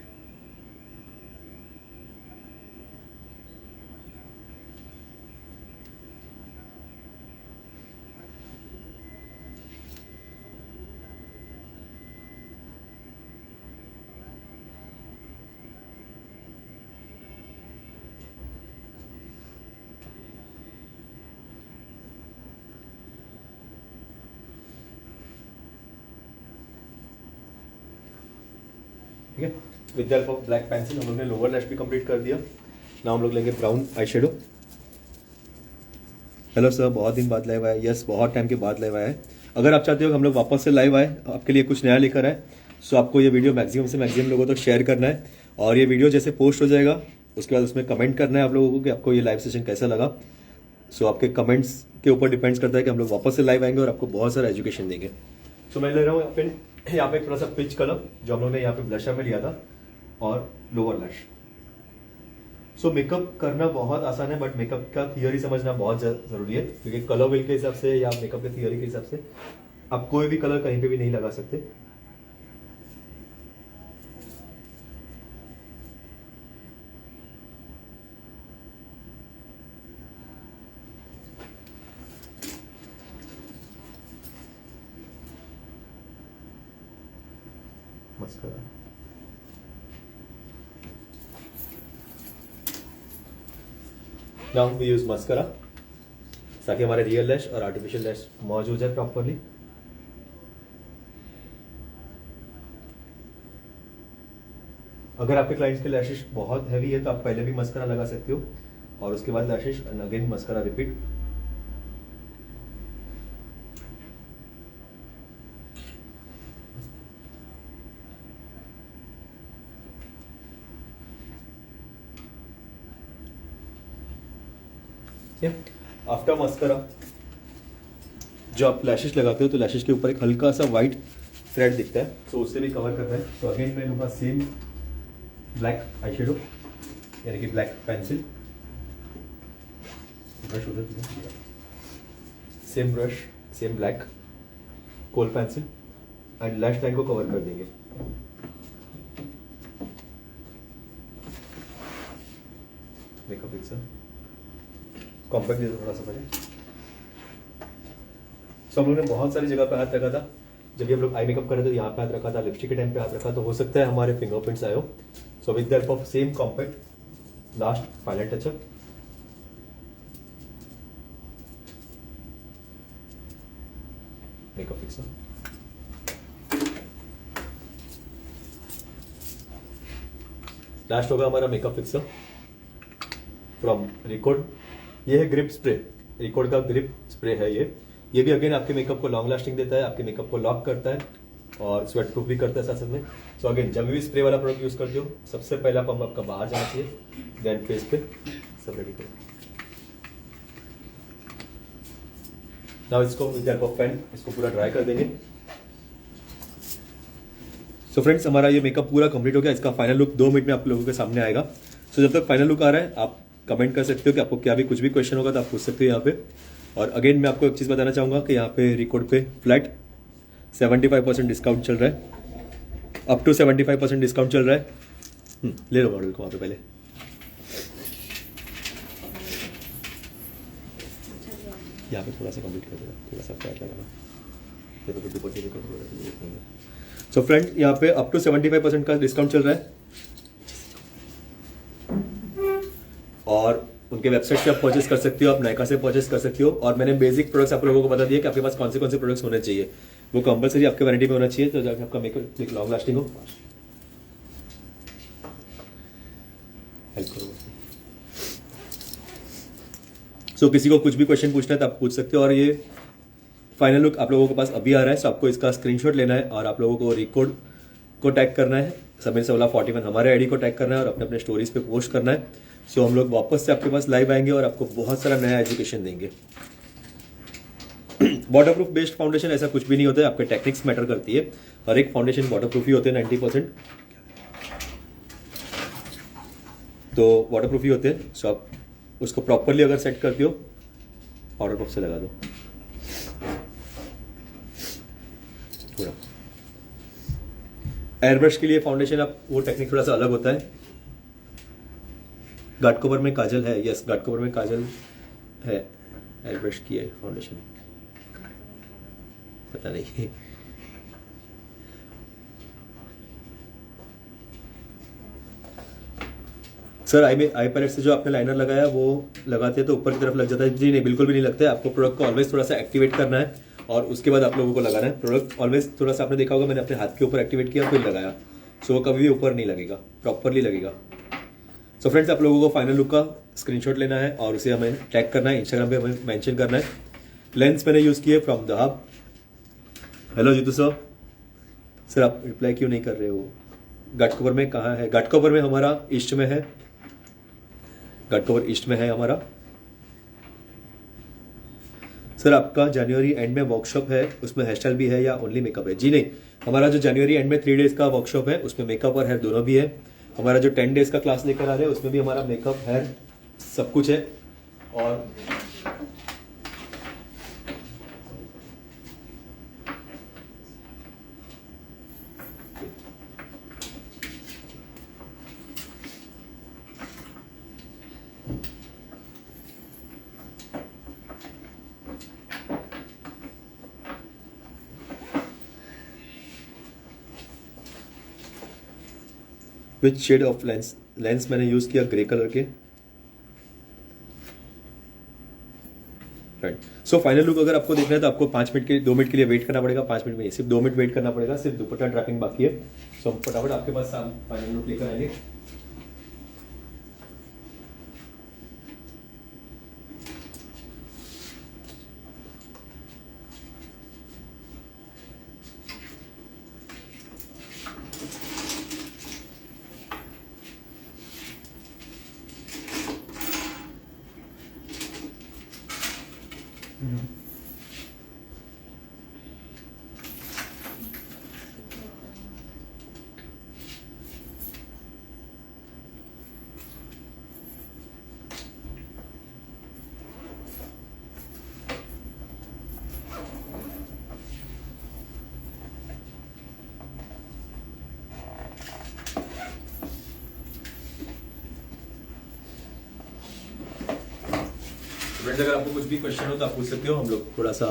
ठीक है, with the help of black pencil हम लोग ने लोअर लैश भी कंप्लीट कर दिया। नाउ हम लोग लेंगे brown eye shadow. Hello sir, बहुत दिन बाद लाइव आए। यस, बहुत टाइम के बाद लाइव आया है। अगर आप चाहते हो कि हम लोग वापस से लाइव आए, आपके लिए कुछ नया लेकर आए, सो आपको ये वीडियो मैक्सिमम से मैक्सिमम लोगों तक शेयर करना है और ये वीडियो जैसे पोस्ट हो जाएगा उसके बाद उसमें कमेंट करना है आप लोगों को कि आपको ये लाइव सेशन कैसा लगा। सो आपके कमेंट्स के ऊपर डिपेंड्स करता है कि हम लोग वापस से लाइव आएंगे और आपको बहुत सारा एजुकेशन देंगे। सो मैं ले रहा हूँ यहाँ पे थोड़ा सा पिच कलर जो हम लोग ने यहाँ पे ब्लशर में लिया था और लोअर लैश। सो मेकअप करना बहुत आसान है, बट मेकअप का थियरी समझना बहुत जरूरी है क्योंकि कलर व्हील के हिसाब से या मेकअप के थियरी के हिसाब से आप कोई भी कलर कहीं पे भी नहीं लगा सकते। Mascara, now we use mascara ताकि हमारे रियल लैश और आर्टिफिशियल लैश मर्ज हो जाए प्रॉपरली। अगर आपके क्लाइंट्स के लैशेस बहुत हैवी है तो आप पहले भी मस्करा लगा सकते हो और उसके बाद lashes and again mascara repeat. After mascara जो आप लैशेस लगाते हो तो लैशेस के ऊपर एक हल्का सा व्हाइट थ्रेड दिखता है, तो उससे भी कवर करना है। तो अगेन मैं लूंगा सेम ब्लैक आई शेडो यानी कि ब्लैक पेंसिल, ब्रश उधर, same brush same black kohl pencil and lash line को कवर कर देंगे। मेकअप पिक्चर कॉम्पैक्ट दे दो थोड़ा सा पहले। सो हम लोग ने बहुत सारी जगह पे हाथ रखा था, जब भी हम लोग आई मेकअप कर रहे थे तो यहाँ पे हाथ रखा था, लिपस्टिक के टाइम पे हाथ रखा, तो हो सकता है हमारे फिंगरप्रिंट्स आए हो। So with the help of same compact last final touch-up. Makeup fixer, last होगा हमारा मेकअप फिक्सर फ्रॉम रिकॉर्ड। ये है ग्रिप स्प्रे, रिकॉर्ड का ग्रिप स्प्रे है ये भी अगेन आपके मेकअप को लॉन्ग लास्टिंग देता है, आपके मेकअप को लॉक करता है और स्वेट प्रूफ भी करता है साथ साथ में। सो अगेन जब भी स्प्रे वाला प्रोडक्ट यूज करते हो सबसे पहला पंप आपका बाहर जाना चाहिए, देन फेस पे सब रेडी करो। नाउ इसको with the help of pen इसको पूरा ड्राई कर देंगे। सो फ्रेंड्स हमारा ये मेकअप पूरा कंप्लीट हो गया। इसका फाइनल लुक 2 मिनट में आप लोगों के सामने आएगा। सो जब तक फाइनल लुक आ रहा है आप कमेंट कर सकते हो कि आपको क्या भी कुछ भी क्वेश्चन होगा तो आप पूछ सकते हो यहाँ पे। और अगेन मैं आपको एक चीज़ बताना चाहूँगा कि यहाँ पे रिकॉर्ड पे फ्लैट 75% डिस्काउंट चल रहा है, अप टू 75% डिस्काउंट चल रहा है। ले लो मॉडल को वहाँ पे पहले। यहाँ पे थोड़ा सा कंप्लीट कर देना, थोड़ा सा फ्लैट लगाना। सो फ्रेंड, यहाँ पे अप टू 75% का डिस्काउंट चल रहा है और उनके वेबसाइट से आप परचेस कर सकते हो, आप नायका से परचेस कर सकते हो। और मैंने बेसिक प्रोडक्ट्स आप लोगों को बता दिया कि आपके पास कौन से प्रोडक्ट्स होने चाहिए। वो कंपलसरी आपके वारंटी में होना चाहिए तो जाकर आपका मेकअप लॉन्ग लास्टिंग हो। हेल्प करो। सो किसी को कुछ भी क्वेश्चन पूछना है तो आप पूछ सकते हो। और ये फाइनल लुक आप लोगों के पास अभी आ रहा है, सो आपको इसका स्क्रीनशॉट लेना है और आप लोगों को रिकॉर्ड को टैग करना है, समीर सवला 41 हमारे आईडी को टैग करना है और अपने अपने स्टोरीज पे पोस्ट करना है। सो हम लोग वापस से आपके पास लाइव आएंगे और आपको बहुत सारा नया एजुकेशन देंगे। वाटरप्रूफ बेस्ड फाउंडेशन ऐसा कुछ भी नहीं होता है, आपके टेक्निक्स मैटर करती है। हर एक फाउंडेशन वाटरप्रूफ ही होते हैं 90%, तो वाटरप्रूफ ही होते हैं। सो आप उसको प्रॉपरली अगर सेट करते हो वाटरप्रूफ से लगा दो। थोड़ा एयर ब्रश के लिए फाउंडेशन आप वो टेक्निक थोड़ा सा अलग होता है। गार्ड कवर में काजल है, यस गार्ड कवर में काजल है, एयर ब्रश की है फाउंडेशन, पता नहीं। सर आई पैलेट से जो आपने लाइनर लगाया वो लगाते हैं तो ऊपर की तरफ लग जाता है? जी नहीं, बिल्कुल भी नहीं लगता है। आपको प्रोडक्ट को ऑलवेज थोड़ा सा एक्टिवेट करना है और उसके बाद आप लोगों को लगाना है। प्रोडक्ट ऑलवेज थोड़ा सा, आपने देखा होगा मैंने अपने हाथ के ऊपर एक्टिवेट किया फिर लगाया, सो वो कभी भी ऊपर नहीं लगेगा, प्रॉपरली लगेगा। सो फ्रेंड्स, आप लोगों को फाइनल लुक का स्क्रीनशॉट लेना है और उसे हमें टैग करना है, इंस्टाग्राम पे हमें मेंशन करना है। लेंस मैंने यूज किए फ्रॉम दहाब। हेलो जीतू सर आप रिप्लाई क्यों नहीं कर रहे हो? गार्ड कवर में कहाँ है? गार्ड कवर में हमारा ईस्ट में है, गार्ड कवर ईस्ट में है हमारा। सर आपका जनवरी एंड में वर्कशॉप है, उसमें हेयर स्टाइल भी है या ओनली मेकअप है? जी नहीं, हमारा जो जनवरी एंड में 3 डेज का वर्कशॉप है उसमें मेकअप और हेयर दोनों भी है। हमारा जो 10 डेज का क्लास लेकर आ रहे हैं उसमें भी हमारा मेकअप हेयर सब कुछ है। और विच शेड ऑफ लेंस मैंने यूज किया ग्रे कलर के। सो फाइनल लुक अगर आपको देखना है तो आपको 2 मिनट के लिए वेट करना पड़ेगा। 5 मिनट में सिर्फ 2 मिनट वेट करना पड़ेगा, सिर्फ दुपट्टा ड्रैपिंग बाकी है। सो हम फटाफट आपके पास फाइनल लुक लेकर आएंगे। फ्रेंड्स, अगर आपको कुछ भी क्वेश्चन हो तो आप पूछ सकते हो। हम लोग थोड़ा सा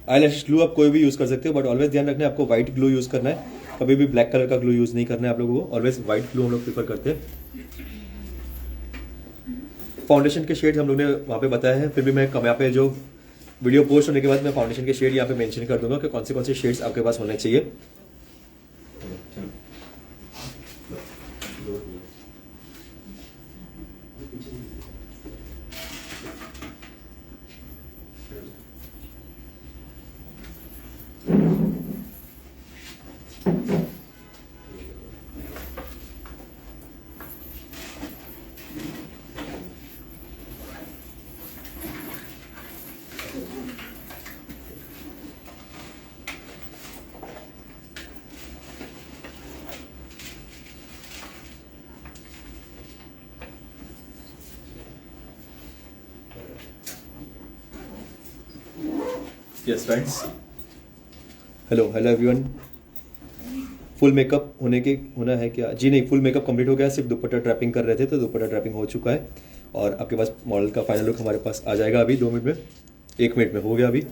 आईलैश ग्लू आप कोई भी यूज कर सकते हो, बट ऑलवेज ध्यान रखना है आपको व्हाइट ग्लू यूज करना है, कभी भी ब्लैक कलर का ग्लू यूज नहीं करना है आप लोगों को। ऑलवेज व्हाइट ग्लू हम लोग प्रीफर करते हैं। फाउंडेशन के शेड हम लोग ने वहाँ पे बताया है, फिर भी मैं यहाँ पे जो वीडियो पोस्ट होने के बाद मैं फाउंडेशन के शेड यहाँ पे मेंशन कर दूंगा कि कौन से शेड्स आपके पास होने चाहिए। Yes friends, hello everyone. Full makeup होना है क्या? जी नहीं, फुल मेकअप कंप्लीट हो गया, सिर्फ दुपट्टा ट्रैपिंग कर रहे थे तो दुपट्टा ट्रैपिंग हो चुका है और आपके पास मॉडल का फाइनल लुक हमारे पास आ जाएगा अभी 2 मिनट में, 1 मिनट में हो गया अभी।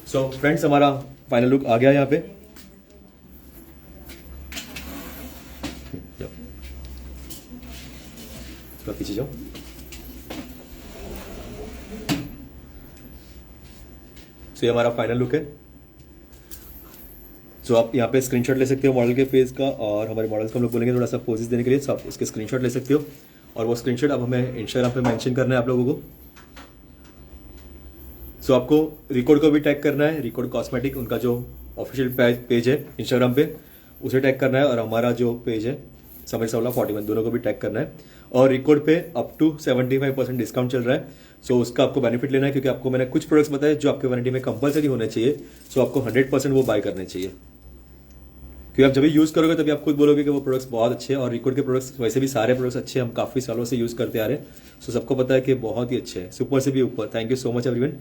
सो फ्रेंड्स, हमारा फाइनल लुक आ गया यहाँ पे। थोड़ा पीछे जाओ। सो ये हमारा फाइनल लुक है। सो आप यहाँ पे स्क्रीनशॉट ले सकते हो मॉडल के फेस का, और हमारे मॉडल्स को हम लोग बोलेंगे थोड़ा सा पोजेस देने के लिए, सो आप उसके स्क्रीनशॉट ले सकते हो और वो स्क्रीनशॉट अब हमें इंस्टाग्राम पे मेंशन करना है आप लोगों को। सो आपको रिकॉर्ड को भी टैग करना है, रिकॉर्ड कॉस्मेटिक उनका जो ऑफिशियल पेज है इंस्टाग्राम पे, उसे टैग करना है, और हमारा जो पेज है समीर सावला 41, दोनों को भी टैग करना है। और रिकॉर्ड पे अप टू 75% डिस्काउंट चल रहा है। सो उसका आपको बेनिफिट लेना है, क्योंकि आपको मैंने कुछ प्रोडक्ट्स बताए जो आपके वारंटी में कंपलसरी होने चाहिए। सो आपको 100% वो बाय करने चाहिए, क्योंकि आप जब भी यूज़ करोगे तभी आप खुद बोलोगे कि वो प्रोडक्ट्स बहुत अच्छे हैं। और रिकॉर्ड के प्रोडक्ट्स वैसे भी सारे प्रोडक्ट्स अच्छे हैं, हम काफ़ी सालों से यूज़ करते आ रहे हैं। सो सबको पता है कि बहुत ही अच्छे हैं, सुपर से भी ऊपर। Thank you so much everyone.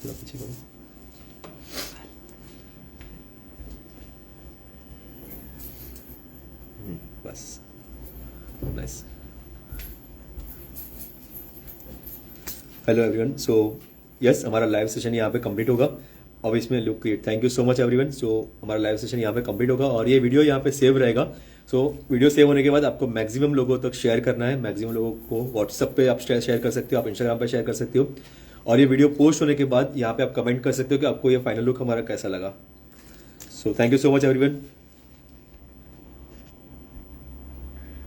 पीछे करो। बस nice. Hello everyone. So yes, हमारा लाइव सेशन यहाँ पे कंप्लीट होगा। अब इसमें look create, thank you so much everyone. So हमारा लाइव सेशन यहाँ पे कंप्लीट होगा और ये वीडियो यहाँ पे सेव रहेगा। सो वीडियो सेव होने के बाद आपको मैक्सिमम लोगों तक शेयर करना है। मैक्सिमम लोगों को व्हाट्सएप पे आप शेयर कर सकते हो, आप इंस्टाग्राम पे शेयर कर सकते हो, और ये वीडियो पोस्ट होने के बाद यहाँ पे आप कमेंट कर सकते हो कि आपको ये फाइनल लुक हमारा कैसा लगा। So thank you so much everyone.